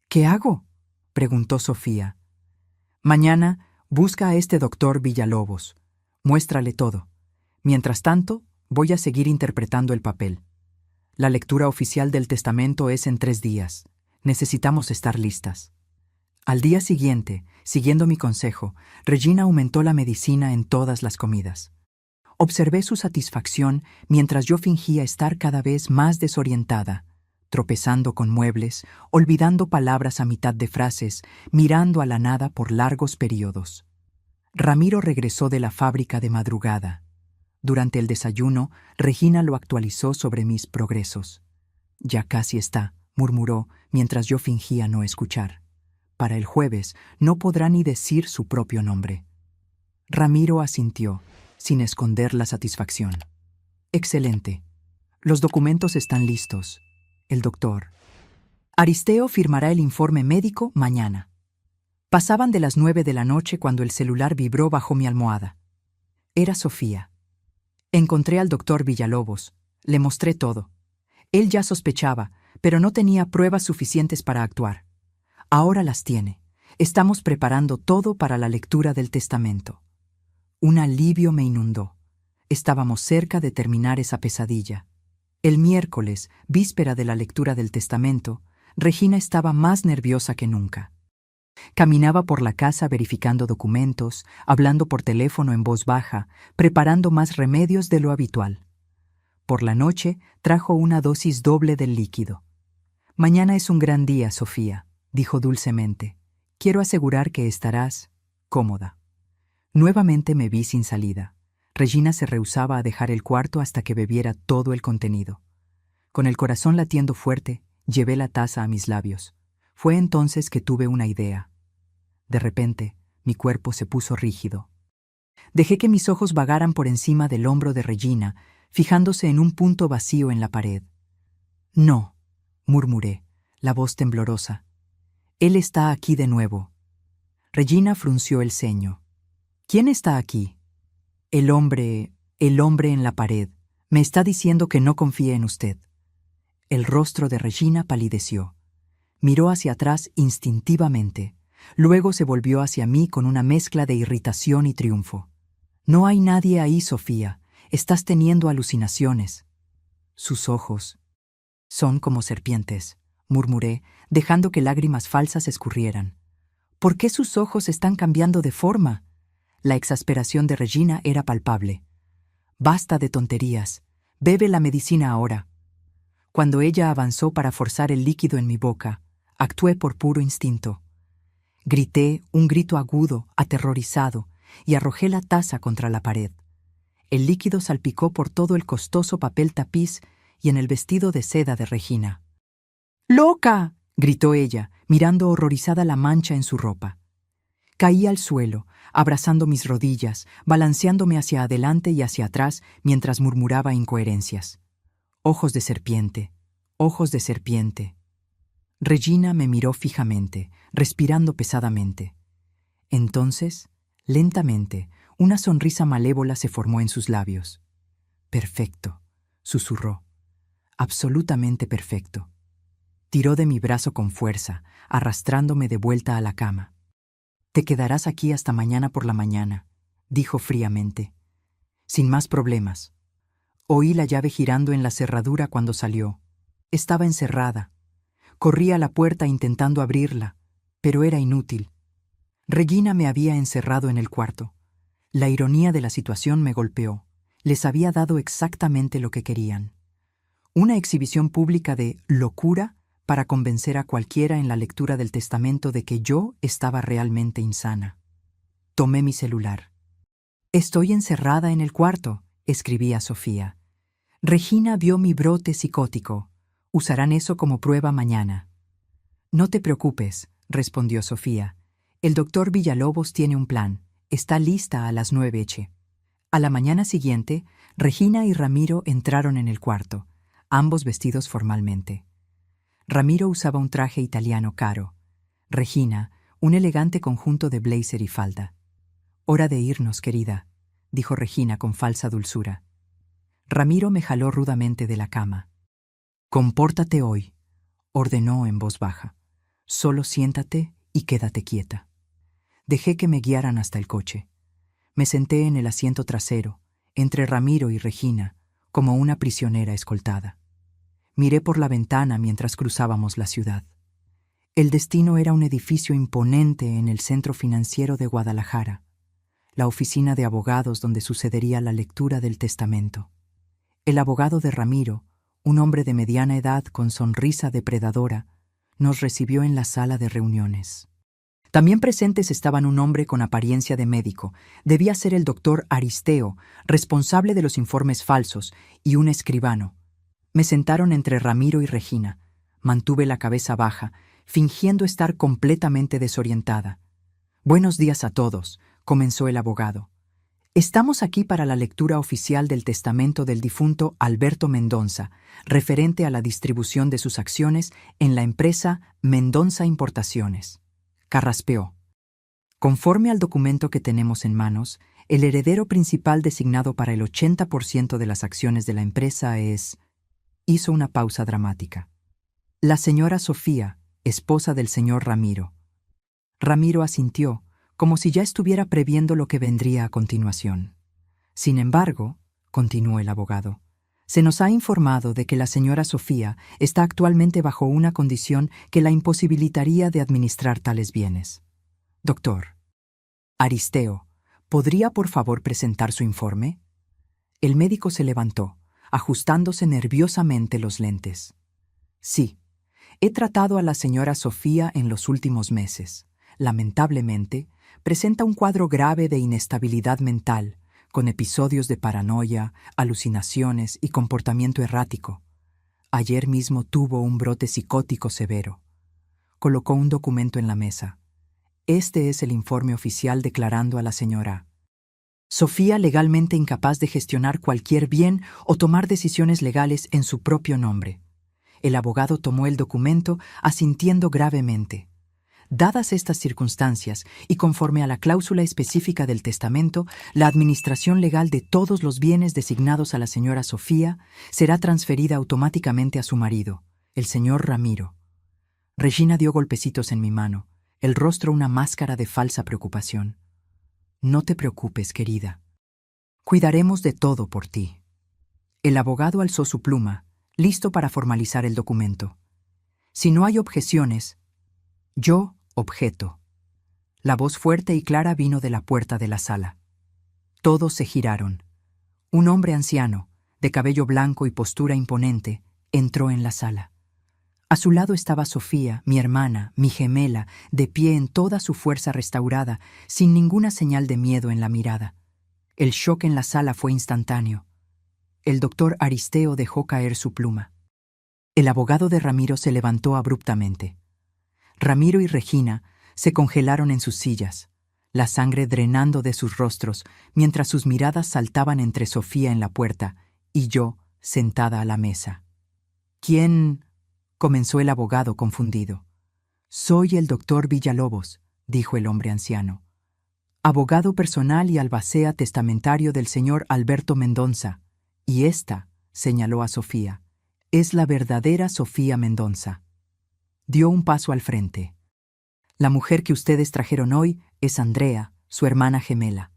A: «¿Qué hago?», preguntó Sofía. «Mañana busca a este doctor Villalobos. Muéstrale todo. Mientras tanto, voy a seguir interpretando el papel. La lectura oficial del testamento es en 3 días. Necesitamos estar listas». Al día siguiente, siguiendo mi consejo, Regina aumentó la medicina en todas las comidas. Observé su satisfacción mientras yo fingía estar cada vez más desorientada, tropezando con muebles, olvidando palabras a mitad de frases, mirando a la nada por largos periodos. Ramiro regresó de la fábrica de madrugada. Durante el desayuno, Regina lo actualizó sobre mis progresos. «Ya casi está», murmuró mientras yo fingía no escuchar. para el jueves, no podrá ni decir su propio nombre. Ramiro asintió, sin esconder la satisfacción. Excelente. Los documentos están listos. El doctor Aristeo firmará el informe médico mañana. Pasaban de las 9 de la noche cuando el celular vibró bajo mi almohada. Era Sofía. Encontré al doctor Villalobos. Le mostré todo. Él ya sospechaba, pero no tenía pruebas suficientes para actuar. Ahora las tiene. Estamos preparando todo para la lectura del testamento. Un alivio me inundó. Estábamos cerca de terminar esa pesadilla. El miércoles, víspera de la lectura del testamento, Regina estaba más nerviosa que nunca. Caminaba por la casa verificando documentos, hablando por teléfono en voz baja, preparando más remedios de lo habitual. Por la noche trajo una dosis doble del líquido. «Mañana es un gran día, Sofía», dijo dulcemente. «Quiero asegurar que estarás cómoda». Nuevamente me vi sin salida. Regina se rehusaba a dejar el cuarto hasta que bebiera todo el contenido. Con el corazón latiendo fuerte, llevé la taza a mis labios. Fue entonces que tuve una idea. De repente, mi cuerpo se puso rígido. Dejé que mis ojos vagaran por encima del hombro de Regina, fijándose en un punto vacío en la pared. «No», murmuré, la voz temblorosa. «Él está aquí de nuevo». Regina frunció el ceño. «¿Quién está aquí?» El hombre en la pared. Me está diciendo que no confíe en usted». El rostro de Regina palideció. Miró hacia atrás instintivamente. Luego se volvió hacia mí con una mezcla de irritación y triunfo. «No hay nadie ahí, Sofía. Estás teniendo alucinaciones». Sus ojos son como serpientes, murmuré, dejando que lágrimas falsas escurrieran. ¿Por qué sus ojos están cambiando de forma? La exasperación de Regina era palpable. «Basta de tonterías. Bebe la medicina ahora». Cuando ella avanzó para forzar el líquido en mi boca, actué por puro instinto. Grité un grito agudo, aterrorizado, y arrojé la taza contra la pared. El líquido salpicó por todo el costoso papel tapiz y en el vestido de seda de Regina. «¡Loca!», gritó ella, mirando horrorizada la mancha en su ropa. Caí al suelo, abrazando mis rodillas, balanceándome hacia adelante y hacia atrás mientras murmuraba incoherencias. «Ojos de serpiente, ojos de serpiente». Regina me miró fijamente, respirando pesadamente. Entonces, lentamente, una sonrisa malévola se formó en sus labios. «Perfecto», susurró. «Absolutamente perfecto». Tiró de mi brazo con fuerza, arrastrándome de vuelta a la cama. «Te quedarás aquí hasta mañana por la mañana», dijo fríamente. «Sin más problemas». Oí la llave girando en la cerradura cuando salió. Estaba encerrada. Corrí a la puerta intentando abrirla, pero era inútil. Regina me había encerrado en el cuarto. La ironía de la situación me golpeó. Les había dado exactamente lo que querían. Una exhibición pública de locura para convencer a cualquiera en la lectura del testamento de que yo estaba realmente insana. Tomé mi celular. «Estoy encerrada en el cuarto», escribí a Sofía. «Regina vio mi brote psicótico. Usarán eso como prueba mañana». «No te preocupes», respondió Sofía. «El doctor Villalobos tiene un plan. Está lista a las 9:00. A la mañana siguiente, Regina y Ramiro entraron en el cuarto, ambos vestidos formalmente. Ramiro usaba un traje italiano caro. Regina, un elegante conjunto de blazer y falda. «Hora de irnos, querida», dijo Regina con falsa dulzura. Ramiro me jaló rudamente de la cama. «Compórtate hoy», ordenó en voz baja. «Solo siéntate y quédate quieta». Dejé que me guiaran hasta el coche. Me senté en el asiento trasero, entre Ramiro y Regina, como una prisionera escoltada. Miré por la ventana mientras cruzábamos la ciudad. El destino era un edificio imponente en el centro financiero de Guadalajara, la oficina de abogados donde sucedería la lectura del testamento. El abogado de Ramiro, un hombre de mediana edad con sonrisa depredadora, nos recibió en la sala de reuniones. También presentes estaban un hombre con apariencia de médico, debía ser el doctor Aristeo, responsable de los informes falsos, y un escribano. Me sentaron entre Ramiro y Regina. Mantuve la cabeza baja, fingiendo estar completamente desorientada. «Buenos días a todos», comenzó el abogado. «Estamos aquí para la lectura oficial del testamento del difunto Alberto Mendonça, referente a la distribución de sus acciones en la empresa Mendonça Importaciones». Carraspeó. Conforme al documento que tenemos en manos, el heredero principal designado para el 80% de las acciones de la empresa es... Hizo una pausa dramática. La señora Sofía, esposa del señor Ramiro. Ramiro asintió, como si ya estuviera previendo lo que vendría a continuación. Sin embargo, continuó el abogado, se nos ha informado de que la señora Sofía está actualmente bajo una condición que la imposibilitaría de administrar tales bienes. Doctor Aristeo, ¿podría por favor presentar su informe? El médico se levantó, ajustándose nerviosamente los lentes. Sí, he tratado a la señora Sofía en los últimos meses. Lamentablemente, presenta un cuadro grave de inestabilidad mental, con episodios de paranoia, alucinaciones y comportamiento errático. Ayer mismo tuvo un brote psicótico severo. Colocó un documento en la mesa. Este es el informe oficial declarando a la señora Sofía legalmente incapaz de gestionar cualquier bien o tomar decisiones legales en su propio nombre. El abogado tomó el documento asintiendo gravemente. Dadas estas circunstancias y conforme a la cláusula específica del testamento, la administración legal de todos los bienes designados a la señora Sofía será transferida automáticamente a su marido, el señor Ramiro. Regina dio golpecitos en mi mano, el rostro una máscara de falsa preocupación. No te preocupes, querida. Cuidaremos de todo por ti. El abogado alzó su pluma, listo para formalizar el documento. Si no hay objeciones, yo objeto. La voz fuerte y clara vino de la puerta de la sala. Todos se giraron. Un hombre anciano, de cabello blanco y postura imponente, entró en la sala. A su lado estaba Sofía, mi hermana, mi gemela, de pie en toda su fuerza restaurada, sin ninguna señal de miedo en la mirada. El shock en la sala fue instantáneo. El doctor Aristeo dejó caer su pluma. El abogado de Ramiro se levantó abruptamente. Ramiro y Regina se congelaron en sus sillas, la sangre drenando de sus rostros, mientras sus miradas saltaban entre Sofía en la puerta y yo sentada a la mesa. ¿Quién? Comenzó el abogado confundido. Soy el doctor Villalobos, dijo el hombre anciano. Abogado personal y albacea testamentario del señor Alberto Mendonça. Y esta, señaló a Sofía, es la verdadera Sofía Mendonça. Dio un paso al frente. La mujer que ustedes trajeron hoy es Andrea, su hermana gemela.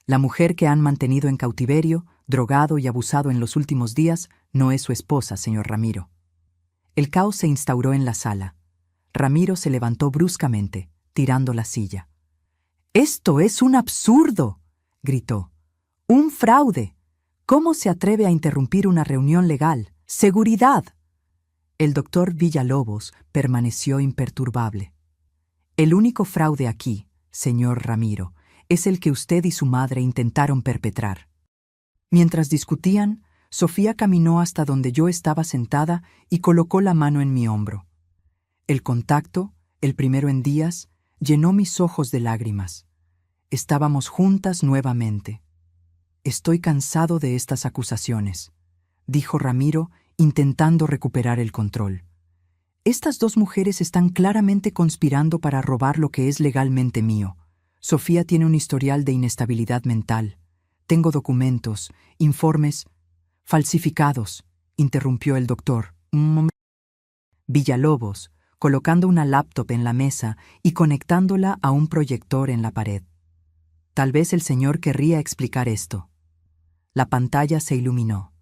A: La mujer que han mantenido en cautiverio, drogado y abusado en los últimos días, no es su esposa, señor Ramiro. El caos se instauró en la sala. Ramiro se levantó bruscamente, tirando la silla. «¡Esto es un absurdo!», gritó. «¡Un fraude! ¿Cómo se atreve a interrumpir una reunión legal? ¡Seguridad!». El doctor Villalobos permaneció imperturbable. «El único fraude aquí, señor Ramiro, es el que usted y su madre intentaron perpetrar». Mientras discutían, Sofía caminó hasta donde yo estaba sentada y colocó la mano en mi hombro. El contacto, el primero en días, llenó mis ojos de lágrimas. Estábamos juntas nuevamente. «Estoy cansado de estas acusaciones», dijo Ramiro, intentando recuperar el control. «Estas dos mujeres están claramente conspirando para robar lo que es legalmente mío. Sofía tiene un historial de inestabilidad mental. Tengo documentos, informes falsificados», interrumpió el doctor. Villalobos, colocando una laptop en la mesa y conectándola a un proyector en la pared. Tal vez el señor querría explicar esto. La pantalla se iluminó.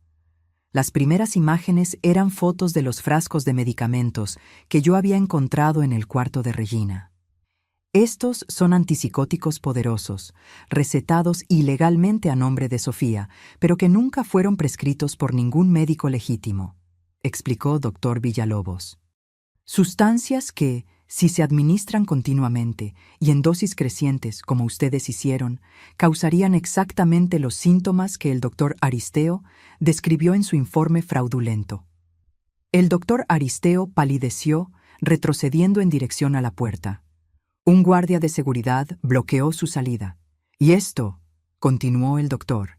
A: Las primeras imágenes eran fotos de los frascos de medicamentos que yo había encontrado en el cuarto de Regina. Estos son antipsicóticos poderosos, recetados ilegalmente a nombre de Sofía, pero que nunca fueron prescritos por ningún médico legítimo, explicó Dr. Villalobos. Sustancias que, si se administran continuamente y en dosis crecientes como ustedes hicieron, causarían exactamente los síntomas que el doctor Aristeo describió en su informe fraudulento. El doctor Aristeo palideció, retrocediendo en dirección a la puerta. Un guardia de seguridad bloqueó su salida. «Y esto», continuó el doctor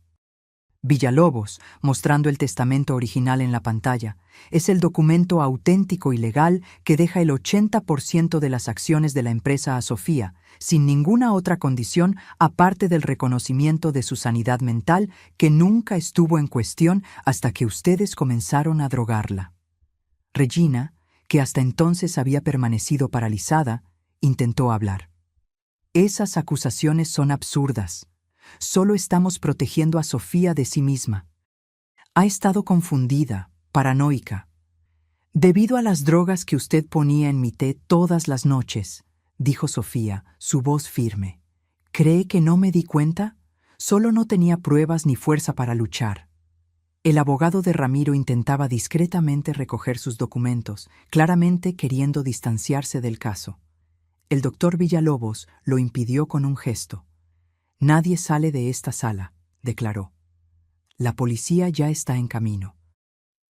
A: Villalobos, mostrando el testamento original en la pantalla, es el documento auténtico y legal que deja el 80% de las acciones de la empresa a Sofía, sin ninguna otra condición aparte del reconocimiento de su sanidad mental que nunca estuvo en cuestión hasta que ustedes comenzaron a drogarla. Regina, que hasta entonces había permanecido paralizada, intentó hablar. Esas acusaciones son absurdas. Solo estamos protegiendo a Sofía de sí misma. Ha estado confundida, paranoica. Debido a las drogas que usted ponía en mi té todas las noches, dijo Sofía, su voz firme. ¿Cree que no me di cuenta? Solo no tenía pruebas ni fuerza para luchar. El abogado de Ramiro intentaba discretamente recoger sus documentos, claramente queriendo distanciarse del caso. El doctor Villalobos lo impidió con un gesto. «Nadie sale de esta sala», declaró. «La policía ya está en camino».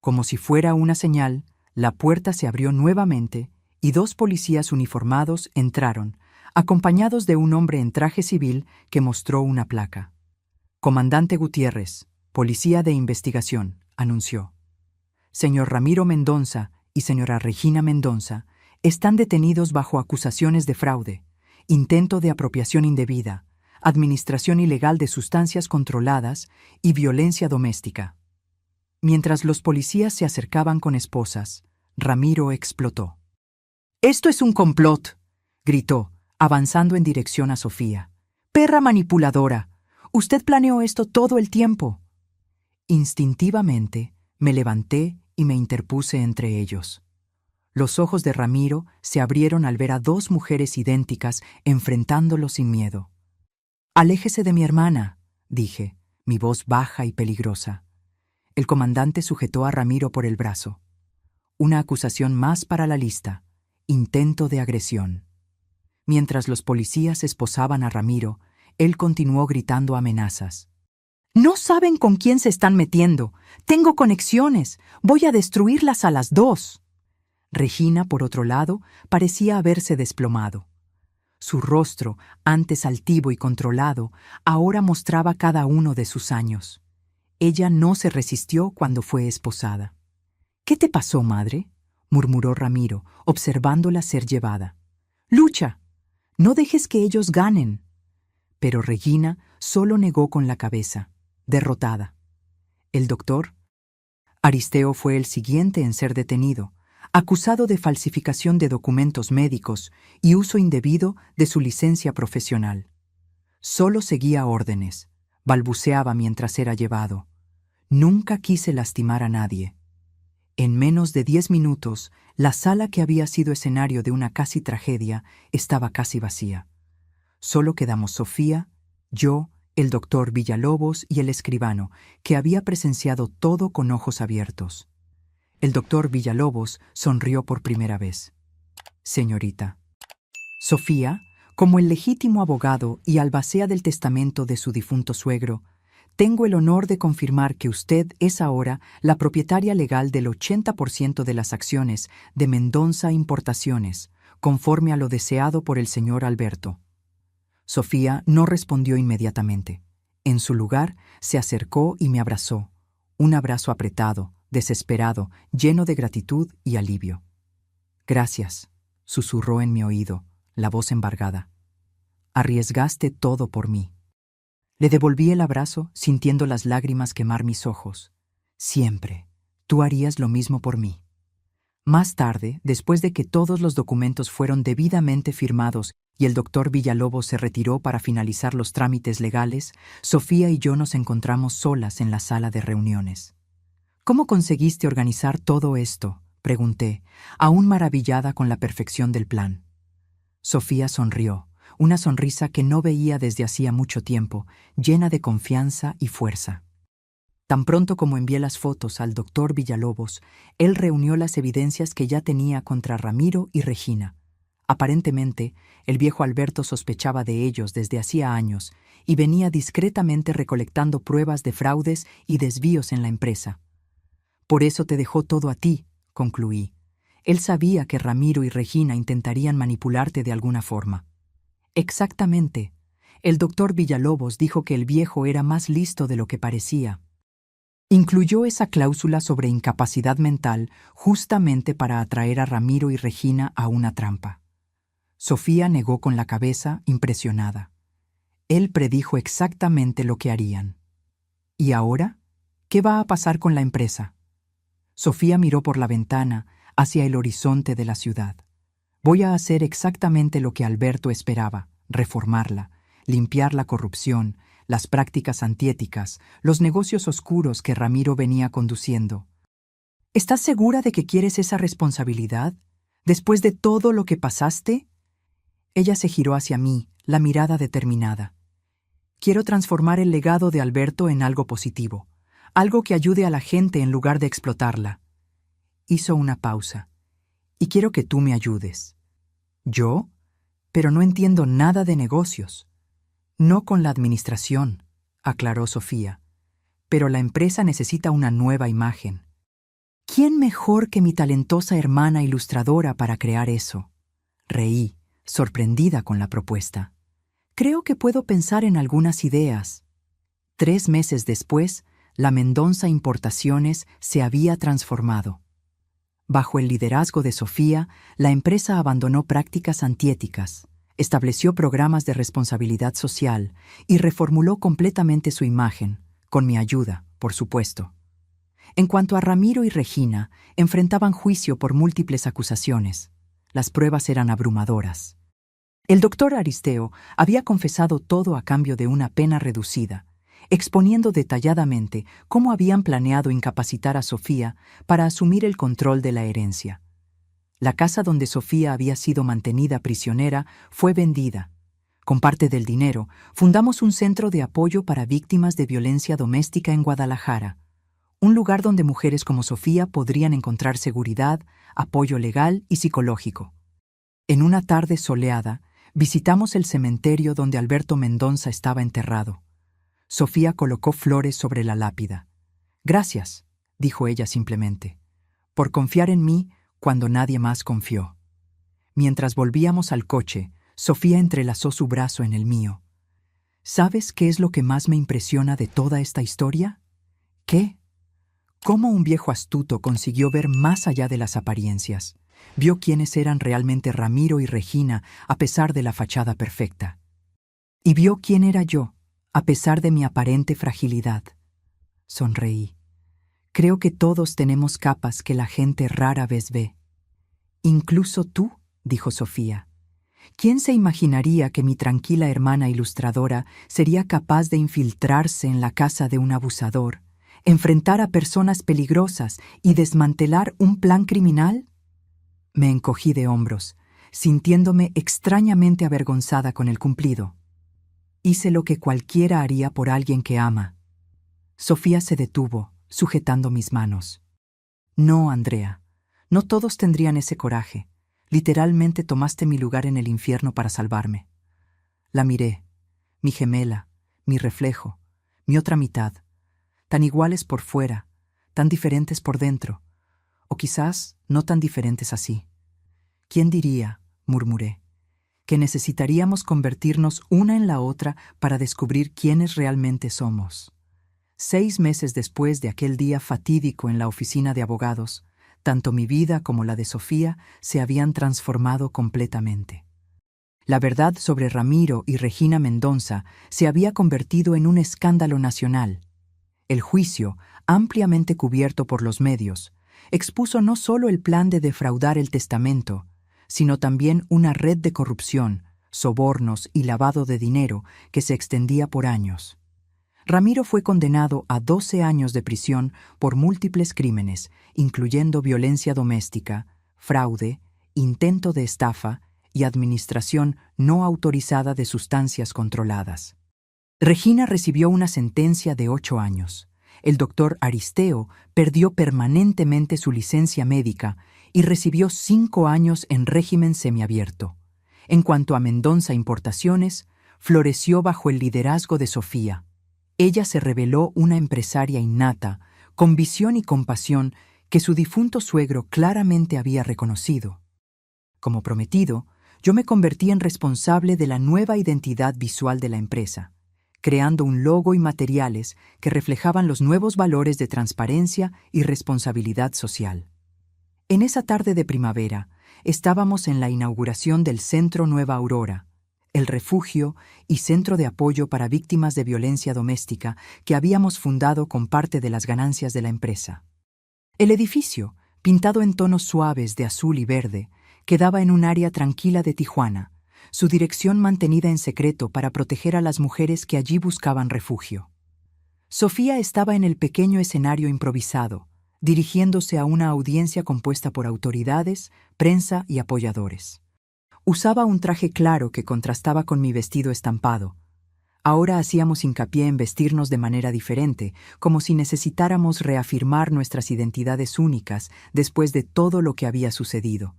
A: Como si fuera una señal, la puerta se abrió nuevamente y 2 policías uniformados entraron, acompañados de un hombre en traje civil que mostró una placa. «Comandante Gutiérrez, Policía de Investigación», anunció. «Señor Ramiro Mendonza y señora Regina Mendonza están detenidos bajo acusaciones de fraude, intento de apropiación indebida, administración ilegal de sustancias controladas y violencia doméstica». Mientras los policías se acercaban con esposas, Ramiro explotó. «¡Esto es un complot!», gritó, avanzando en dirección a Sofía. «¡Perra manipuladora! Usted planeó esto todo el tiempo». Instintivamente, me levanté y me interpuse entre ellos. Los ojos de Ramiro se abrieron al ver a 2 mujeres idénticas enfrentándolo sin miedo. «Aléjese de mi hermana», dije, mi voz baja y peligrosa. El comandante sujetó a Ramiro por el brazo. Una acusación más para la lista: intento de agresión. Mientras los policías esposaban a Ramiro, él continuó gritando amenazas. «No saben con quién se están metiendo. Tengo conexiones. Voy a destruirlas a las 2». Regina, por otro lado, parecía haberse desplomado. Su rostro, antes altivo y controlado, ahora mostraba cada uno de sus años. Ella no se resistió cuando fue esposada. «¿Qué te pasó, madre?», murmuró Ramiro, observándola ser llevada. «Lucha. No dejes que ellos ganen». Pero Regina solo negó con la cabeza, derrotada. El doctor Aristeo fue el siguiente en ser detenido, acusado de falsificación de documentos médicos y uso indebido de su licencia profesional. Solo seguía órdenes, balbuceaba mientras era llevado. «Nunca quise lastimar a nadie». En menos de 10 minutos, la sala que había sido escenario de una casi tragedia estaba casi vacía. Solo quedamos Sofía, yo, el doctor Villalobos y el escribano, que había presenciado todo con ojos abiertos. El doctor Villalobos sonrió por primera vez. «Señorita». Sofía, como el legítimo abogado y albacea del testamento de su difunto suegro, tengo el honor de confirmar que usted es ahora la propietaria legal del 80% de las acciones de Mendonza Importaciones, conforme a lo deseado por el señor Alberto. Sofía no respondió inmediatamente. En su lugar, se acercó y me abrazó. Un abrazo apretado, desesperado, lleno de gratitud y alivio. «Gracias», susurró en mi oído, la voz embargada. «Arriesgaste todo por mí». Le devolví el abrazo, sintiendo las lágrimas quemar mis ojos. «Siempre. Tú harías lo mismo por mí». Más tarde, después de que todos los documentos fueron debidamente firmados y el doctor Villalobos se retiró para finalizar los trámites legales, Sofía y yo nos encontramos solas en la sala de reuniones. «¿Cómo conseguiste organizar todo esto?», pregunté, aún maravillada con la perfección del plan. Sofía sonrió, una sonrisa que no veía desde hacía mucho tiempo, llena de confianza y fuerza. Tan pronto como envié las fotos al doctor Villalobos, él reunió las evidencias que ya tenía contra Ramiro y Regina. Aparentemente, el viejo Alberto sospechaba de ellos desde hacía años y venía discretamente recolectando pruebas de fraudes y desvíos en la empresa. «Por eso te dejó todo a ti», concluí. Él sabía que Ramiro y Regina intentarían manipularte de alguna forma. Exactamente. El doctor Villalobos dijo que el viejo era más listo de lo que parecía. Incluyó esa cláusula sobre incapacidad mental justamente para atraer a Ramiro y Regina a una trampa. Sofía negó con la cabeza, impresionada. Él predijo exactamente lo que harían. ¿Y ahora? ¿Qué va a pasar con la empresa? Sofía miró por la ventana hacia el horizonte de la ciudad. Voy a hacer exactamente lo que Alberto esperaba, reformarla, limpiar la corrupción, las prácticas antiéticas, los negocios oscuros que Ramiro venía conduciendo. ¿Estás segura de que quieres esa responsabilidad? ¿Después de todo lo que pasaste? Ella se giró hacia mí, la mirada determinada. Quiero transformar el legado de Alberto en algo positivo, algo que ayude a la gente en lugar de explotarla. Hizo una pausa. Y quiero que tú me ayudes. ¿Yo? Pero no entiendo nada de negocios. No con la administración, aclaró Sofía. Pero la empresa necesita una nueva imagen. ¿Quién mejor que mi talentosa hermana ilustradora para crear eso? Reí, sorprendida con la propuesta. Creo que puedo pensar en algunas ideas. 3 meses después, la Mendonça Importaciones se había transformado. Bajo el liderazgo de Sofía, la empresa abandonó prácticas antiéticas, estableció programas de responsabilidad social y reformuló completamente su imagen, con mi ayuda, por supuesto. En cuanto a Ramiro y Regina, enfrentaban juicio por múltiples acusaciones. Las pruebas eran abrumadoras. El doctor Aristeo había confesado todo a cambio de una pena reducida, exponiendo detalladamente cómo habían planeado incapacitar a Sofía para asumir el control de la herencia. La casa donde Sofía había sido mantenida prisionera fue vendida. Con parte del dinero, fundamos un centro de apoyo para víctimas de violencia doméstica en Guadalajara, un lugar donde mujeres como Sofía podrían encontrar seguridad, apoyo legal y psicológico. En una tarde soleada, visitamos el cementerio donde Alberto Mendonça estaba enterrado. Sofía colocó flores sobre la lápida. «Gracias», dijo ella simplemente, «por confiar en mí cuando nadie más confió». Mientras volvíamos al coche, Sofía entrelazó su brazo en el mío. ¿Sabes qué es lo que más me impresiona de toda esta historia? ¿Qué? Cómo un viejo astuto consiguió ver más allá de las apariencias. Vio quiénes eran realmente Ramiro y Regina a pesar de la fachada perfecta. Y vio quién era yo, a pesar de mi aparente fragilidad. Sonreí. Creo que todos tenemos capas que la gente rara vez ve. «Incluso tú», dijo Sofía. «¿Quién se imaginaría que mi tranquila hermana ilustradora sería capaz de infiltrarse en la casa de un abusador, enfrentar a personas peligrosas y desmantelar un plan criminal?» Me encogí de hombros, sintiéndome extrañamente avergonzada con el cumplido. Hice lo que cualquiera haría por alguien que ama. Sofía se detuvo, sujetando mis manos. «No, Andrea, no todos tendrían ese coraje. Literalmente tomaste mi lugar en el infierno para salvarme». La miré, mi gemela, mi reflejo, mi otra mitad, tan iguales por fuera, tan diferentes por dentro, o quizás no tan diferentes así. «¿Quién diría?», murmuré, «que necesitaríamos convertirnos una en la otra para descubrir quiénes realmente somos». 6 meses después de aquel día fatídico en la oficina de abogados, tanto mi vida como la de Sofía se habían transformado completamente. La verdad sobre Ramiro y Regina Mendonça se había convertido en un escándalo nacional. El juicio, ampliamente cubierto por los medios, expuso no solo el plan de defraudar el testamento, sino también una red de corrupción, sobornos y lavado de dinero que se extendía por años. Ramiro fue condenado a 12 años de prisión por múltiples crímenes, incluyendo violencia doméstica, fraude, intento de estafa y administración no autorizada de sustancias controladas. Regina recibió una sentencia de 8 años. El doctor Aristeo perdió permanentemente su licencia médica y recibió 5 años en régimen semiabierto. En cuanto a Mendonça Importaciones, floreció bajo el liderazgo de Sofía. Ella se reveló una empresaria innata, con visión y compasión que su difunto suegro claramente había reconocido. Como prometido, yo me convertí en responsable de la nueva identidad visual de la empresa, creando un logo y materiales que reflejaban los nuevos valores de transparencia y responsabilidad social. En esa tarde de primavera, estábamos en la inauguración del Centro Nueva Aurora, el refugio y centro de apoyo para víctimas de violencia doméstica que habíamos fundado con parte de las ganancias de la empresa. El edificio, pintado en tonos suaves de azul y verde, quedaba en un área tranquila de Tijuana, su dirección mantenida en secreto para proteger a las mujeres que allí buscaban refugio. Sofía estaba en el pequeño escenario improvisado, dirigiéndose a una audiencia compuesta por autoridades, prensa y apoyadores. Usaba un traje claro que contrastaba con mi vestido estampado. Ahora hacíamos hincapié en vestirnos de manera diferente, como si necesitáramos reafirmar nuestras identidades únicas después de todo lo que había sucedido.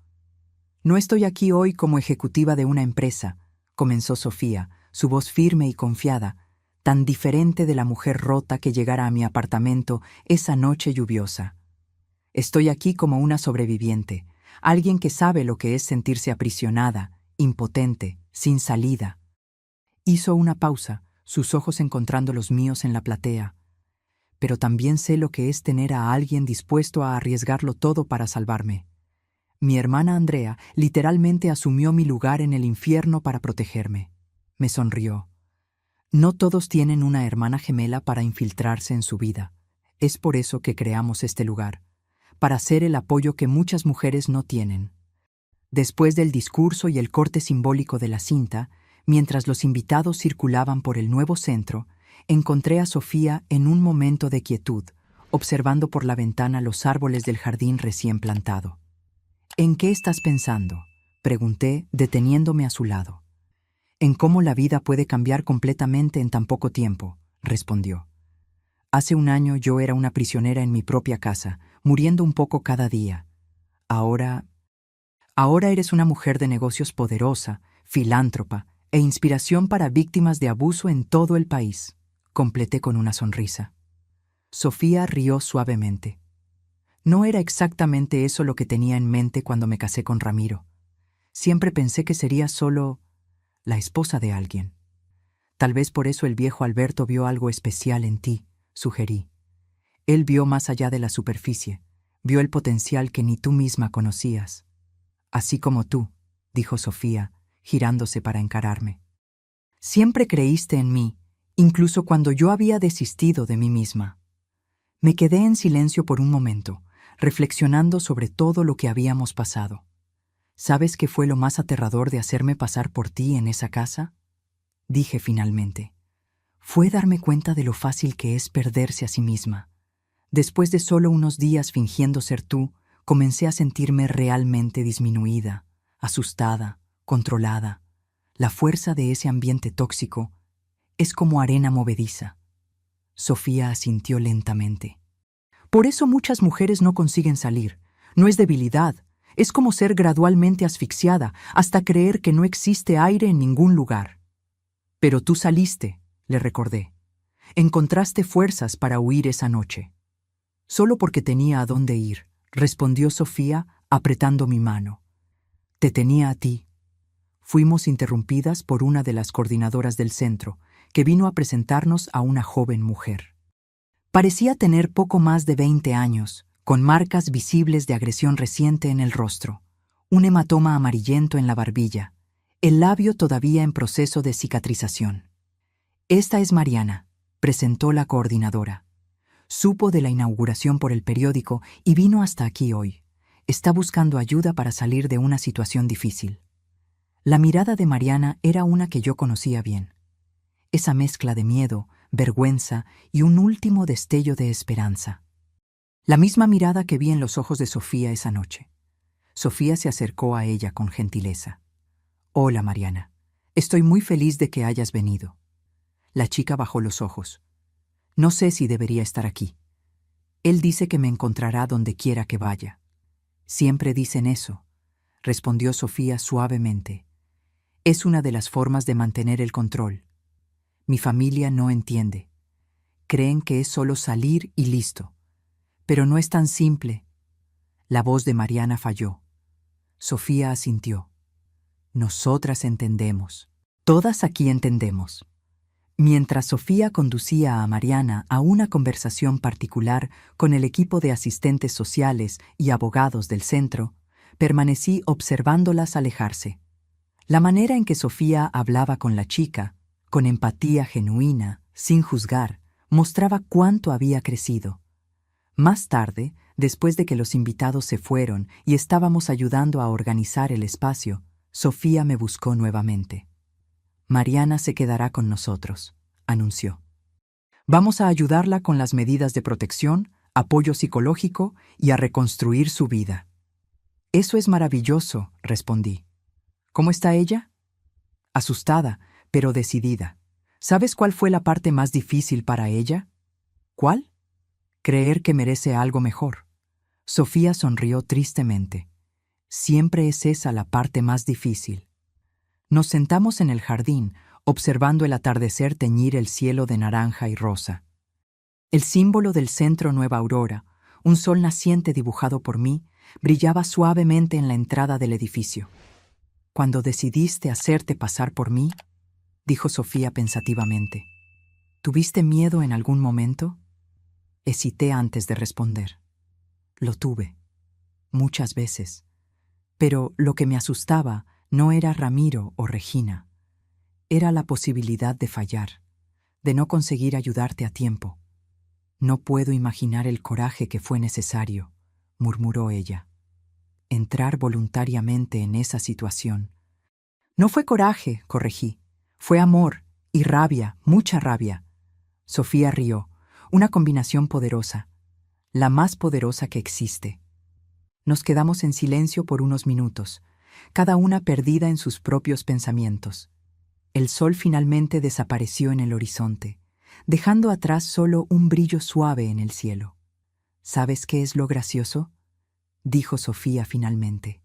A: No estoy aquí hoy como ejecutiva de una empresa, comenzó Sofía, su voz firme y confiada, tan diferente de la mujer rota que llegara a mi apartamento esa noche lluviosa. Estoy aquí como una sobreviviente, alguien que sabe lo que es sentirse aprisionada, impotente, sin salida. Hizo una pausa, sus ojos encontrando los míos en la platea. Pero también sé lo que es tener a alguien dispuesto a arriesgarlo todo para salvarme. Mi hermana Andrea literalmente asumió mi lugar en el infierno para protegerme. Me sonrió. No todos tienen una hermana gemela para infiltrarse en su vida. Es por eso que creamos este lugar, para ser el apoyo que muchas mujeres no tienen. Después del discurso y el corte simbólico de la cinta, mientras los invitados circulaban por el nuevo centro, encontré a Sofía en un momento de quietud, observando por la ventana los árboles del jardín recién plantado. ¿En qué estás pensando?, pregunté, deteniéndome a su lado. En cómo la vida puede cambiar completamente en tan poco tiempo, respondió. Hace un año yo era una prisionera en mi propia casa, muriendo un poco cada día. Ahora eres una mujer de negocios poderosa, filántropa e inspiración para víctimas de abuso en todo el país, completé con una sonrisa. Sofía rió suavemente. No era exactamente eso lo que tenía en mente cuando me casé con Ramiro. Siempre pensé que sería solo la esposa de alguien. Tal vez por eso el viejo Alberto vio algo especial en ti, sugerí. Él vio más allá de la superficie, vio el potencial que ni tú misma conocías. Así como tú, dijo Sofía, girándose para encararme. Siempre creíste en mí, incluso cuando yo había desistido de mí misma. Me quedé en silencio por un momento, reflexionando sobre todo lo que habíamos pasado. ¿Sabes qué fue lo más aterrador de hacerme pasar por ti en esa casa?, dije finalmente. Fue darme cuenta de lo fácil que es perderse a sí misma. Después de solo unos días fingiendo ser tú, comencé a sentirme realmente disminuida, asustada, controlada. La fuerza de ese ambiente tóxico es como arena movediza. Sofía asintió lentamente. Por eso muchas mujeres no consiguen salir. No es debilidad, es como ser gradualmente asfixiada hasta creer que no existe aire en ningún lugar. Pero tú saliste, le recordé. Encontraste fuerzas para huir esa noche. Solo porque tenía a dónde ir, respondió Sofía, apretando mi mano. Te tenía a ti. Fuimos interrumpidas por una de las coordinadoras del centro, que vino a presentarnos a una joven mujer. Parecía tener poco más de 20 años, con marcas visibles de agresión reciente en el rostro, un hematoma amarillento en la barbilla, el labio todavía en proceso de cicatrización. Esta es Mariana, presentó la coordinadora. Supo de la inauguración por el periódico y vino hasta aquí hoy. Está buscando ayuda para salir de una situación difícil. La mirada de Mariana era una que yo conocía bien. Esa mezcla de miedo, vergüenza y un último destello de esperanza. La misma mirada que vi en los ojos de Sofía esa noche. Sofía se acercó a ella con gentileza. Hola, Mariana. Estoy muy feliz de que hayas venido. La chica bajó los ojos. No sé si debería estar aquí. Él dice que me encontrará donde quiera que vaya. Siempre dicen eso, respondió Sofía suavemente. Es una de las formas de mantener el control. Mi familia no entiende. Creen que es solo salir y listo. Pero no es tan simple. La voz de Mariana falló. Sofía asintió. Nosotras entendemos. Todas aquí entendemos. Mientras Sofía conducía a Mariana a una conversación particular con el equipo de asistentes sociales y abogados del centro, permanecí observándolas alejarse. La manera en que Sofía hablaba con la chica, con empatía genuina, sin juzgar, mostraba cuánto había crecido. Más tarde, después de que los invitados se fueron y estábamos ayudando a organizar el espacio, Sofía me buscó nuevamente. Mariana se quedará con nosotros, anunció. Vamos a ayudarla con las medidas de protección, apoyo psicológico y a reconstruir su vida. Eso es maravilloso, respondí. ¿Cómo está ella? Asustada, pero decidida. ¿Sabes cuál fue la parte más difícil para ella? ¿Cuál? Creer que merece algo mejor. Sofía sonrió tristemente. Siempre es esa la parte más difícil. Nos sentamos en el jardín, observando el atardecer teñir el cielo de naranja y rosa. El símbolo del centro Nueva Aurora, un sol naciente dibujado por mí, brillaba suavemente en la entrada del edificio. Cuando decidiste hacerte pasar por mí, dijo Sofía pensativamente, ¿tuviste miedo en algún momento? Hesité antes de responder. Lo tuve, muchas veces. Pero lo que me asustaba no era Ramiro o Regina. Era la posibilidad de fallar, de no conseguir ayudarte a tiempo. No puedo imaginar el coraje que fue necesario, murmuró ella. Entrar voluntariamente en esa situación. No fue coraje, corregí. Fue amor y rabia, mucha rabia. Sofía rió, una combinación poderosa, la más poderosa que existe. Nos quedamos en silencio por unos minutos, cada una perdida en sus propios pensamientos. El sol finalmente desapareció en el horizonte, dejando atrás solo un brillo suave en el cielo. ¿Sabes qué es lo gracioso?, dijo Sofía finalmente.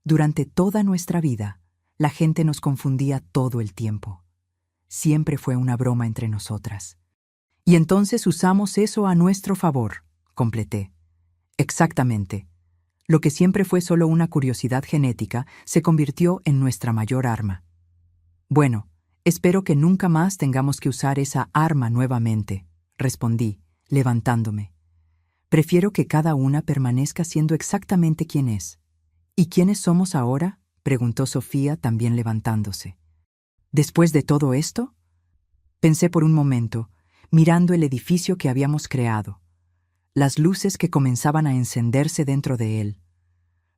A: Durante toda nuestra vida, la gente nos confundía todo el tiempo. Siempre fue una broma entre nosotras. Y entonces usamos eso a nuestro favor, completé. Exactamente. Lo que siempre fue solo una curiosidad genética se convirtió en nuestra mayor arma. Bueno, espero que nunca más tengamos que usar esa arma nuevamente, respondí, levantándome. Prefiero que cada una permanezca siendo exactamente quien es. ¿Y quiénes somos ahora?, preguntó Sofía, también levantándose. ¿Después de todo esto? Pensé por un momento, mirando el edificio que habíamos creado, las luces que comenzaban a encenderse dentro de él,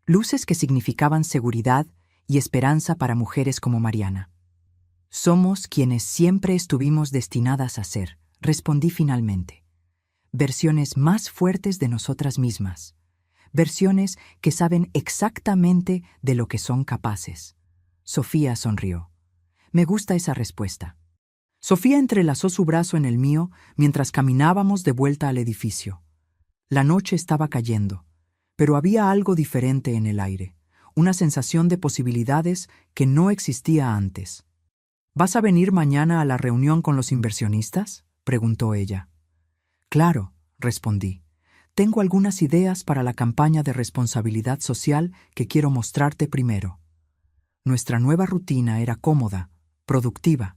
A: luces que significaban seguridad y esperanza para mujeres como Mariana. Somos quienes siempre estuvimos destinadas a ser, respondí finalmente. Versiones más fuertes de nosotras mismas. Versiones que saben exactamente de lo que son capaces. Sofía sonrió. Me gusta esa respuesta. Sofía entrelazó su brazo en el mío mientras caminábamos de vuelta al edificio. La noche estaba cayendo, pero había algo diferente en el aire, una sensación de posibilidades que no existía antes. ¿Vas a venir mañana a la reunión con los inversionistas?, preguntó ella. Claro, respondí. Tengo algunas ideas para la campaña de responsabilidad social que quiero mostrarte primero. Nuestra nueva rutina era cómoda, productiva.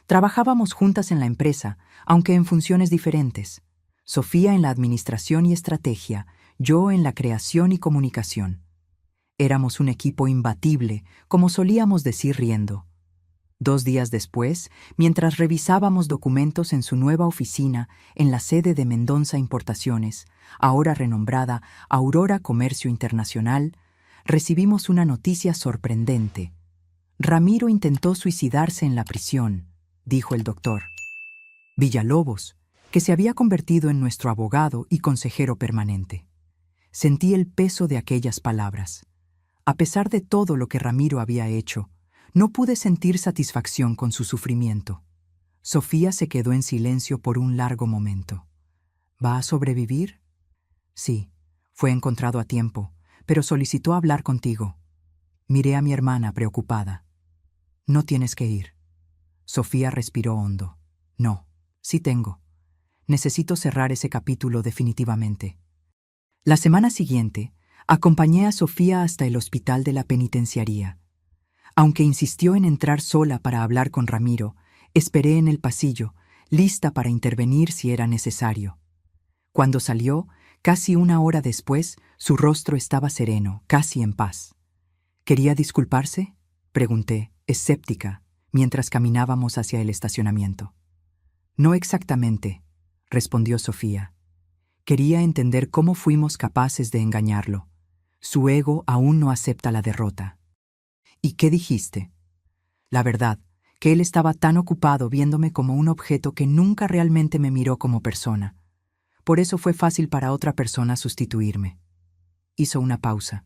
A: Trabajábamos juntas en la empresa, aunque en funciones diferentes. Sofía en la administración y estrategia, yo en la creación y comunicación. Éramos un equipo imbatible, como solíamos decir riendo. 2 días después, mientras revisábamos documentos en su nueva oficina en la sede de Mendonza Importaciones, ahora renombrada Aurora Comercio Internacional, recibimos una noticia sorprendente. Ramiro intentó suicidarse en la prisión, dijo el doctor. Villalobos, que se había convertido en nuestro abogado y consejero permanente. Sentí el peso de aquellas palabras. A pesar de todo lo que Ramiro había hecho, no pude sentir satisfacción con su sufrimiento. Sofía se quedó en silencio por un largo momento. ¿Va a sobrevivir? Sí, fue encontrado a tiempo, pero solicitó hablar contigo. Miré a mi hermana preocupada. No tienes que ir. Sofía respiró hondo. No, sí tengo. Necesito cerrar ese capítulo definitivamente. La semana siguiente, Acompañé a Sofía hasta el hospital de la penitenciaría. Aunque insistió en entrar sola para hablar con Ramiro, esperé en el pasillo, lista para intervenir si era necesario. Cuando salió, casi una hora después, su rostro estaba sereno, casi en paz. ¿Quería disculparse?, pregunté, escéptica, mientras caminábamos hacia el estacionamiento. No exactamente, respondió Sofía. Quería entender cómo fuimos capaces de engañarlo. Su ego aún no acepta la derrota. ¿Y qué dijiste? La verdad, que él estaba tan ocupado viéndome como un objeto que nunca realmente me miró como persona. Por eso fue fácil para otra persona sustituirme. Hizo una pausa.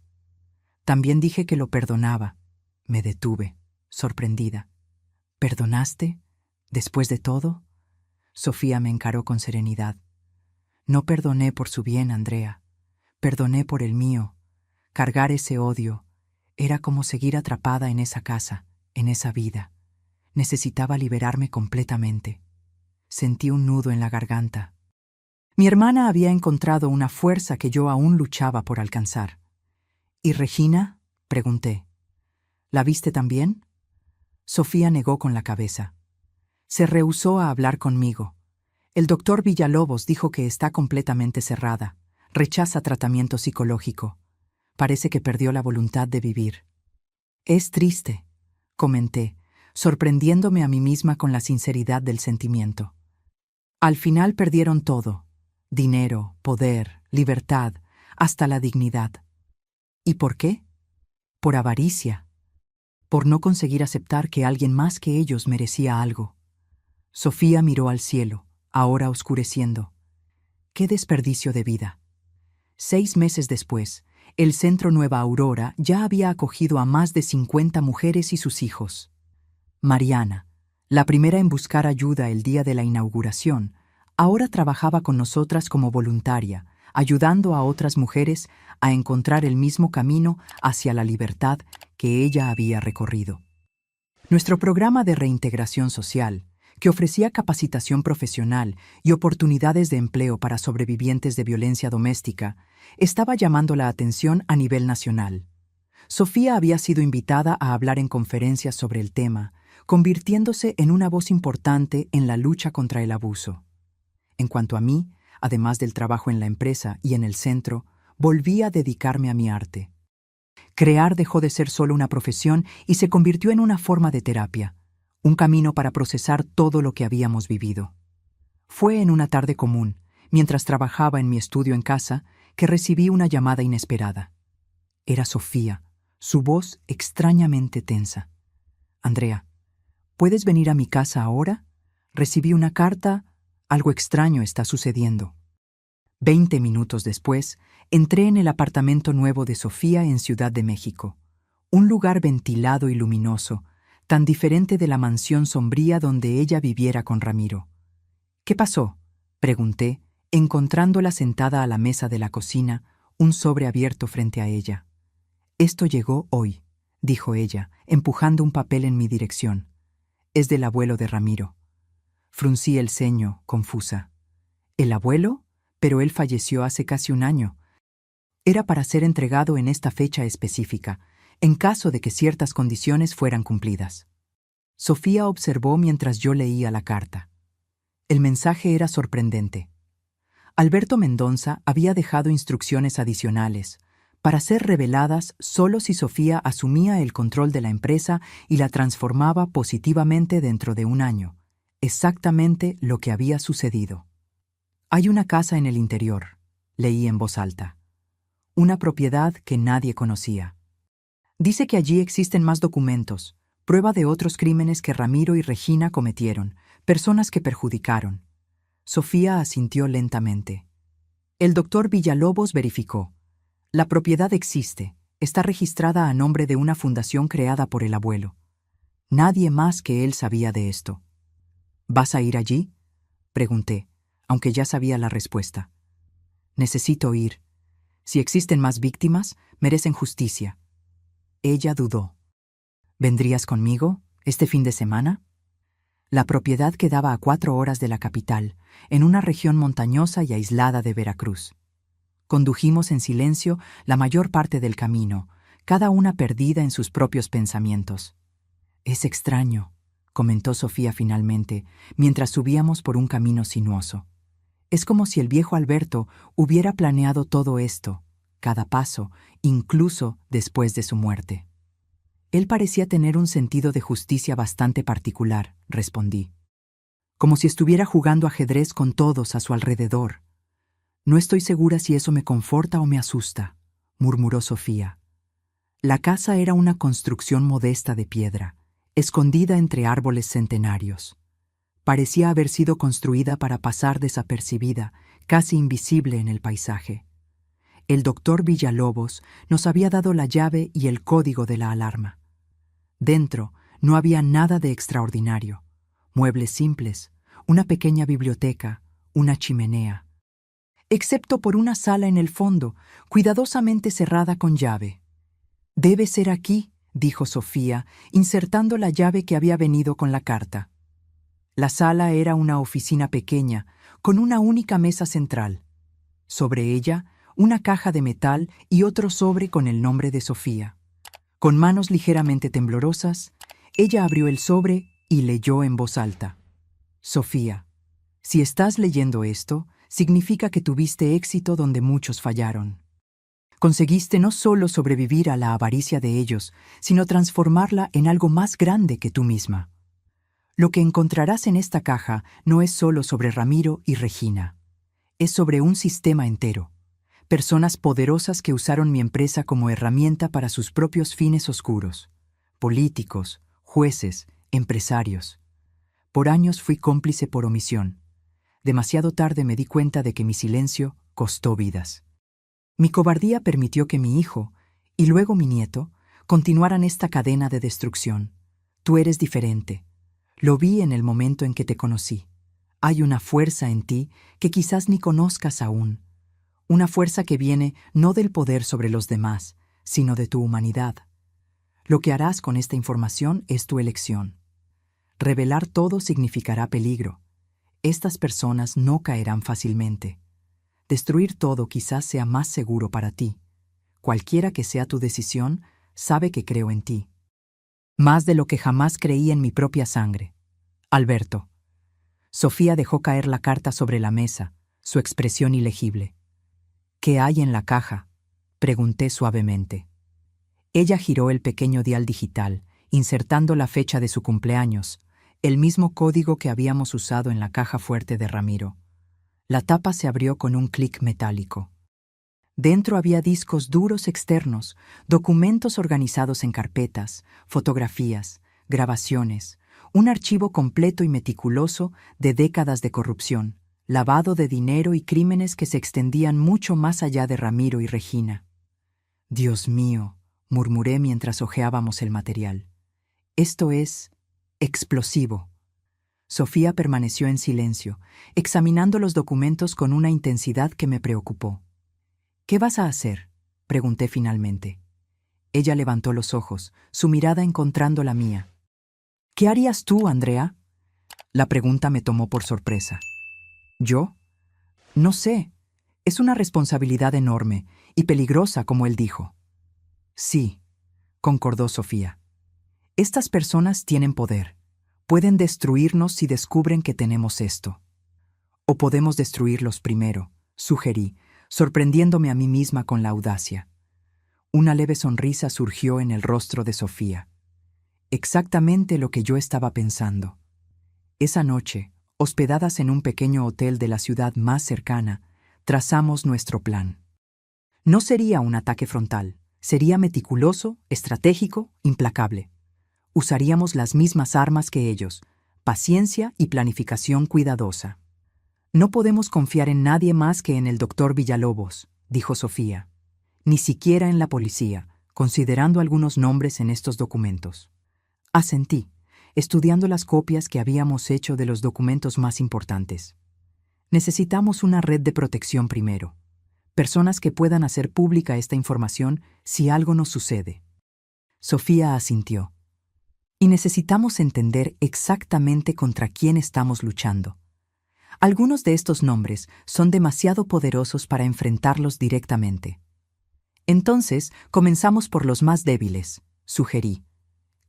A: También dije que lo perdonaba. Me detuve, sorprendida. ¿Perdonaste? ¿Después de todo? Sofía me encaró con serenidad. No perdoné por su bien, Andrea. Perdoné por el mío. Cargar ese odio era como seguir atrapada en esa casa, en esa vida. Necesitaba liberarme completamente. Sentí un nudo en la garganta. Mi hermana había encontrado una fuerza que yo aún luchaba por alcanzar. ¿Y Regina?, pregunté. ¿La viste también? Sofía negó con la cabeza. Se rehusó a hablar conmigo. El doctor Villalobos dijo que está completamente cerrada. Rechaza tratamiento psicológico. Parece que perdió la voluntad de vivir. Es triste, comenté, sorprendiéndome a mí misma con la sinceridad del sentimiento. Al final perdieron todo: dinero, poder, libertad, hasta la dignidad. ¿Y por qué? Por avaricia. Por no conseguir aceptar que alguien más que ellos merecía algo. Sofía miró al cielo, ahora oscureciendo. ¡Qué desperdicio de vida! 6 meses después, el Centro Nueva Aurora ya había acogido a más de 50 mujeres y sus hijos. Mariana, la primera en buscar ayuda el día de la inauguración, ahora trabajaba con nosotras como voluntaria, ayudando a otras mujeres a encontrar el mismo camino hacia la libertad que ella había recorrido. Nuestro programa de reintegración social, que ofrecía capacitación profesional y oportunidades de empleo para sobrevivientes de violencia doméstica, estaba llamando la atención a nivel nacional. Sofía había sido invitada a hablar en conferencias sobre el tema, convirtiéndose en una voz importante en la lucha contra el abuso. En cuanto a mí, además del trabajo en la empresa y en el centro, volví a dedicarme a mi arte. Crear dejó de ser solo una profesión y se convirtió en una forma de terapia, un camino para procesar todo lo que habíamos vivido. Fue en una tarde común, mientras trabajaba en mi estudio en casa, que recibí una llamada inesperada. Era Sofía, su voz extrañamente tensa. «Andrea, ¿puedes venir a mi casa ahora? Recibí una carta. Algo extraño está sucediendo». 20 minutos después, entré en el apartamento nuevo de Sofía en Ciudad de México. Un lugar ventilado y luminoso, tan diferente de la mansión sombría donde ella viviera con Ramiro. «¿Qué pasó?», pregunté, encontrándola sentada a la mesa de la cocina, un sobre abierto frente a ella. «Esto llegó hoy», dijo ella, empujando un papel en mi dirección. «Es del abuelo de Ramiro». Fruncí el ceño, confusa. «¿El abuelo? Pero él falleció hace casi un año». Era para ser entregado en esta fecha específica, en caso de que ciertas condiciones fueran cumplidas. Sofía observó mientras yo leía la carta. El mensaje era sorprendente. Alberto Mendonza había dejado instrucciones adicionales, para ser reveladas solo si Sofía asumía el control de la empresa y la transformaba positivamente dentro de un año. Exactamente lo que había sucedido. «Hay una casa en el interior», leí en voz alta. «Una propiedad que nadie conocía. Dice que allí existen más documentos, prueba de otros crímenes que Ramiro y Regina cometieron, personas que perjudicaron». Sofía asintió lentamente. El doctor Villalobos verificó. «La propiedad existe, está registrada a nombre de una fundación creada por el abuelo. Nadie más que él sabía de esto». «¿Vas a ir allí?», pregunté, aunque ya sabía la respuesta. «Necesito ir. Si existen más víctimas, merecen justicia». Ella dudó. «¿Vendrías conmigo este fin de semana?». La propiedad quedaba a 4 horas de la capital, en una región montañosa y aislada de Veracruz. Condujimos en silencio la mayor parte del camino, cada una perdida en sus propios pensamientos. «Es extraño», comentó Sofía finalmente, mientras subíamos por un camino sinuoso. «Es como si el viejo Alberto hubiera planeado todo esto, cada paso, incluso después de su muerte». «Él parecía tener un sentido de justicia bastante particular», respondí. «Como si estuviera jugando ajedrez con todos a su alrededor». «No estoy segura si eso me conforta o me asusta», murmuró Sofía. La casa era una construcción modesta de piedra, escondida entre árboles centenarios. Parecía haber sido construida para pasar desapercibida, casi invisible en el paisaje. El doctor Villalobos nos había dado la llave y el código de la alarma. Dentro no había nada de extraordinario. Muebles simples, una pequeña biblioteca, una chimenea. Excepto por una sala en el fondo, cuidadosamente cerrada con llave. «Debe ser aquí», dijo Sofía, insertando la llave que había venido con la carta. La sala era una oficina pequeña, con una única mesa central. Sobre ella, una caja de metal y otro sobre con el nombre de Sofía. Con manos ligeramente temblorosas, ella abrió el sobre y leyó en voz alta. «Sofía, si estás leyendo esto, significa que tuviste éxito donde muchos fallaron. Conseguiste no solo sobrevivir a la avaricia de ellos, sino transformarla en algo más grande que tú misma. Lo que encontrarás en esta caja no es solo sobre Ramiro y Regina. Es sobre un sistema entero. Personas poderosas que usaron mi empresa como herramienta para sus propios fines oscuros. Políticos, jueces, empresarios. Por años fui cómplice por omisión. Demasiado tarde me di cuenta de que mi silencio costó vidas. Mi cobardía permitió que mi hijo, y luego mi nieto, continuaran esta cadena de destrucción. Tú eres diferente. Lo vi en el momento en que te conocí. Hay una fuerza en ti que quizás ni conozcas aún. Una fuerza que viene no del poder sobre los demás, sino de tu humanidad. Lo que harás con esta información es tu elección. Revelar todo significará peligro. Estas personas no caerán fácilmente. Destruir todo quizás sea más seguro para ti. Cualquiera que sea tu decisión, sabe que creo en ti. Más de lo que jamás creí en mi propia sangre. Alberto». Sofía dejó caer la carta sobre la mesa, su expresión ilegible. «¿Qué hay en la caja?», pregunté suavemente. Ella giró el pequeño dial digital, insertando la fecha de su cumpleaños, el mismo código que habíamos usado en la caja fuerte de Ramiro. La tapa se abrió con un clic metálico. Dentro había discos duros externos, documentos organizados en carpetas, fotografías, grabaciones, un archivo completo y meticuloso de décadas de corrupción, lavado de dinero y crímenes que se extendían mucho más allá de Ramiro y Regina. «Dios mío», murmuré mientras hojeábamos el material. «Esto es explosivo». Sofía permaneció en silencio, examinando los documentos con una intensidad que me preocupó. «¿Qué vas a hacer?», pregunté finalmente. Ella levantó los ojos, su mirada encontrando la mía. «¿Qué harías tú, Andrea?». La pregunta me tomó por sorpresa. «¿Yo? No sé. Es una responsabilidad enorme y peligrosa, como él dijo». «Sí», concordó Sofía. «Estas personas tienen poder. Pueden destruirnos si descubren que tenemos esto. O podemos destruirlos primero», sugerí, sorprendiéndome a mí misma con la audacia. Una leve sonrisa surgió en el rostro de Sofía. Exactamente lo que yo estaba pensando. Esa noche, hospedadas en un pequeño hotel de la ciudad más cercana, trazamos nuestro plan. No sería un ataque frontal, sería meticuloso, estratégico, implacable. Usaríamos las mismas armas que ellos, paciencia y planificación cuidadosa. «No podemos confiar en nadie más que en el doctor Villalobos», dijo Sofía. «Ni siquiera en la policía, considerando algunos nombres en estos documentos». Asentí, estudiando las copias que habíamos hecho de los documentos más importantes. «Necesitamos una red de protección primero. Personas que puedan hacer pública esta información si algo nos sucede». Sofía asintió. «Y necesitamos entender exactamente contra quién estamos luchando. Algunos de estos nombres son demasiado poderosos para enfrentarlos directamente. Entonces, comenzamos por los más débiles, sugerí.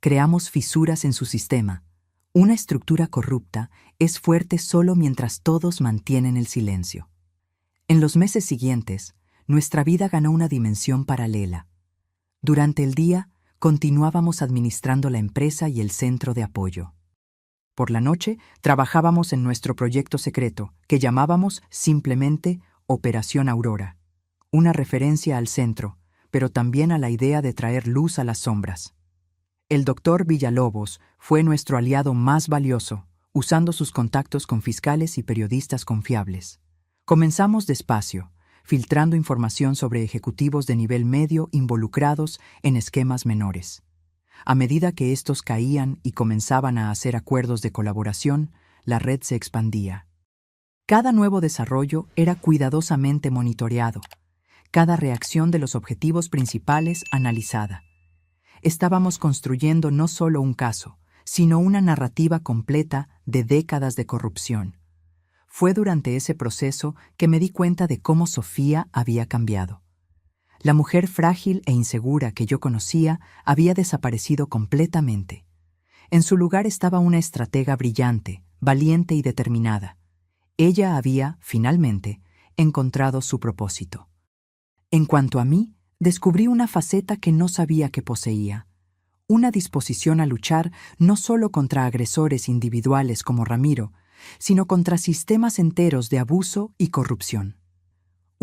A: Creamos fisuras en su sistema. Una estructura corrupta es fuerte solo mientras todos mantienen el silencio. En los meses siguientes, nuestra vida ganó una dimensión paralela. Durante el día, continuábamos administrando la empresa y el centro de apoyo. Por la noche, trabajábamos en nuestro proyecto secreto, que llamábamos simplemente Operación Aurora, una referencia al centro, pero también a la idea de traer luz a las sombras. El doctor Villalobos fue nuestro aliado más valioso, usando sus contactos con fiscales y periodistas confiables. Comenzamos despacio, filtrando información sobre ejecutivos de nivel medio involucrados en esquemas menores. A medida que estos caían y comenzaban a hacer acuerdos de colaboración, la red se expandía. Cada nuevo desarrollo era cuidadosamente monitoreado, cada reacción de los objetivos principales analizada. Estábamos construyendo no solo un caso, sino una narrativa completa de décadas de corrupción. Fue durante ese proceso que me di cuenta de cómo Sofía había cambiado. La mujer frágil e insegura que yo conocía había desaparecido completamente. En su lugar estaba una estratega brillante, valiente y determinada. Ella había, finalmente, encontrado su propósito. En cuanto a mí, descubrí una faceta que no sabía que poseía. Una disposición a luchar no solo contra agresores individuales como Ramiro, sino contra sistemas enteros de abuso y corrupción.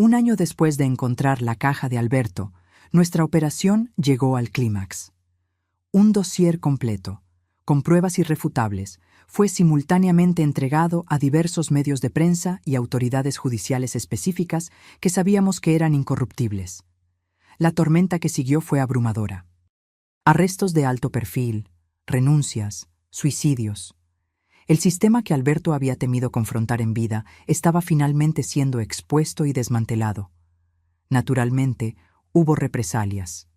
A: Un año después de encontrar la caja de Alberto, nuestra operación llegó al clímax. Un dossier completo, con pruebas irrefutables, fue simultáneamente entregado a diversos medios de prensa y autoridades judiciales específicas que sabíamos que eran incorruptibles. La tormenta que siguió fue abrumadora. Arrestos de alto perfil, renuncias, suicidios. El sistema que Alberto había temido confrontar en vida estaba finalmente siendo expuesto y desmantelado. Naturalmente, hubo represalias.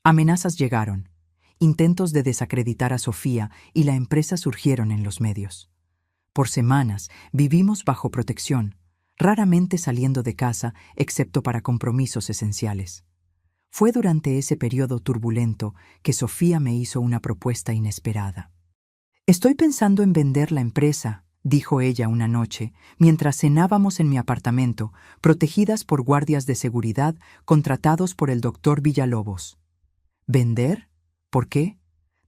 A: Amenazas llegaron, intentos de desacreditar a Sofía y la empresa surgieron en los medios. Por semanas vivimos bajo protección, raramente saliendo de casa excepto para compromisos esenciales. Fue durante ese periodo turbulento que Sofía me hizo una propuesta inesperada. «Estoy pensando en vender la empresa», dijo ella una noche, mientras cenábamos en mi apartamento, protegidas por guardias de seguridad contratados por el doctor Villalobos. ¿Vender? ¿Por qué?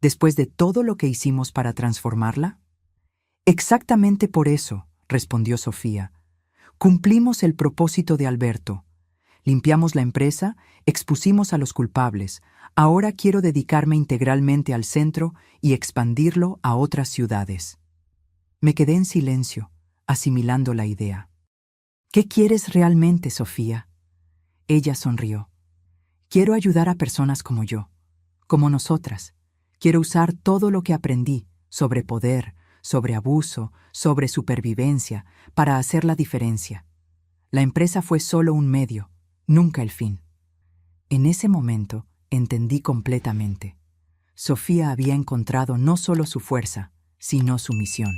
A: ¿Después de todo lo que hicimos para transformarla? Exactamente por eso, respondió Sofía. Cumplimos el propósito de Alberto. Limpiamos la empresa, expusimos a los culpables. Ahora quiero dedicarme integralmente al centro y expandirlo a otras ciudades. Me quedé en silencio, asimilando la idea. ¿Qué quieres realmente, Sofía? Ella sonrió. Quiero ayudar a personas como yo, como nosotras. Quiero usar todo lo que aprendí sobre poder, sobre abuso, sobre supervivencia, para hacer la diferencia. La empresa fue solo un medio, nunca el fin. En ese momento entendí completamente. Sofía había encontrado no solo su fuerza, sino su misión.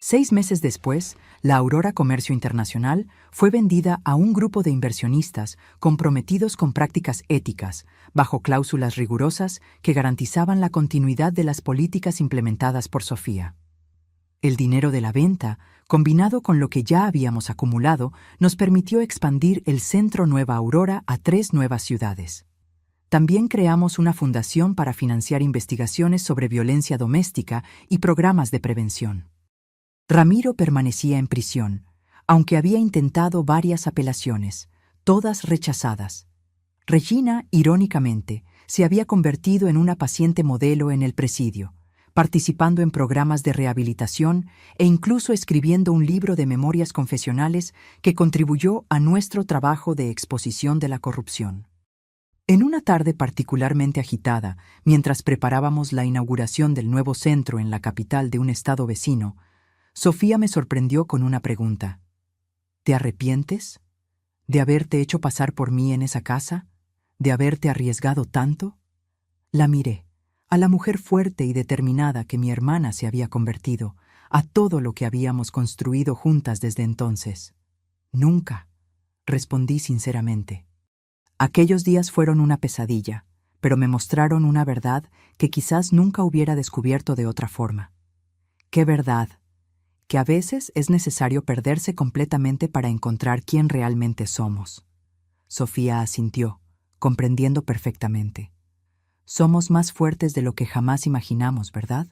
A: 6 meses después, la Aurora Comercio Internacional fue vendida a un grupo de inversionistas comprometidos con prácticas éticas, bajo cláusulas rigurosas que garantizaban la continuidad de las políticas implementadas por Sofía. El dinero de la venta, combinado con lo que ya habíamos acumulado, nos permitió expandir el Centro Nueva Aurora a 3 nuevas ciudades. También creamos una fundación para financiar investigaciones sobre violencia doméstica y programas de prevención. Ramiro permanecía en prisión, aunque había intentado varias apelaciones, todas rechazadas. Regina, irónicamente, se había convertido en una paciente modelo en el presidio, participando en programas de rehabilitación e incluso escribiendo un libro de memorias confesionales que contribuyó a nuestro trabajo de exposición de la corrupción. En una tarde particularmente agitada, mientras preparábamos la inauguración del nuevo centro en la capital de un estado vecino, Sofía me sorprendió con una pregunta. ¿Te arrepientes? ¿De haberte hecho pasar por mí en esa casa? ¿De haberte arriesgado tanto? La miré, a la mujer fuerte y determinada que mi hermana se había convertido, a todo lo que habíamos construido juntas desde entonces. Nunca, respondí sinceramente. Aquellos días fueron una pesadilla, pero me mostraron una verdad que quizás nunca hubiera descubierto de otra forma. ¿Qué verdad? Que a veces es necesario perderse completamente para encontrar quién realmente somos. Sofía asintió, comprendiendo perfectamente. Somos más fuertes de lo que jamás imaginamos, ¿verdad?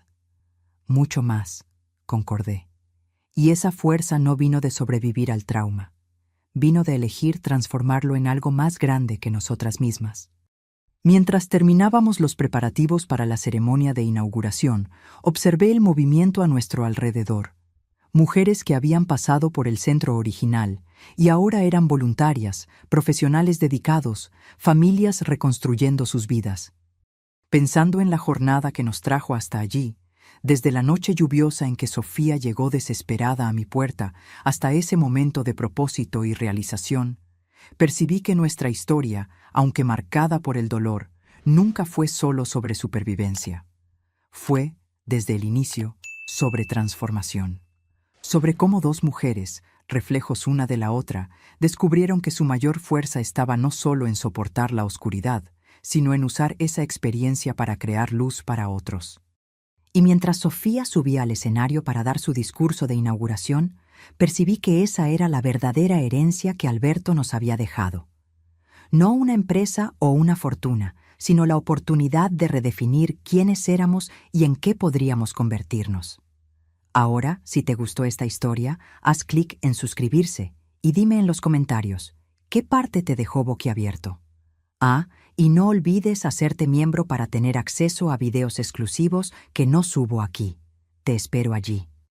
A: Mucho más, concordé. Y esa fuerza no vino de sobrevivir al trauma. Vino de elegir transformarlo en algo más grande que nosotras mismas. Mientras terminábamos los preparativos para la ceremonia de inauguración, observé el movimiento a nuestro alrededor. Mujeres que habían pasado por el centro original y ahora eran voluntarias, profesionales dedicados, familias reconstruyendo sus vidas. Pensando en la jornada que nos trajo hasta allí, desde la noche lluviosa en que Sofía llegó desesperada a mi puerta hasta ese momento de propósito y realización, percibí que nuestra historia, aunque marcada por el dolor, nunca fue solo sobre supervivencia. Fue, desde el inicio, sobre transformación. Sobre cómo dos mujeres, reflejos una de la otra, descubrieron que su mayor fuerza estaba no solo en soportar la oscuridad, sino en usar esa experiencia para crear luz para otros. Y mientras Sofía subía al escenario para dar su discurso de inauguración, percibí que esa era la verdadera herencia que Alberto nos había dejado. No una empresa o una fortuna, sino la oportunidad de redefinir quiénes éramos y en qué podríamos convertirnos. Ahora, si te gustó esta historia, haz clic en suscribirse y dime en los comentarios, ¿qué parte te dejó boquiabierto? Y no olvides hacerte miembro para tener acceso a videos exclusivos que no subo aquí. Te espero allí.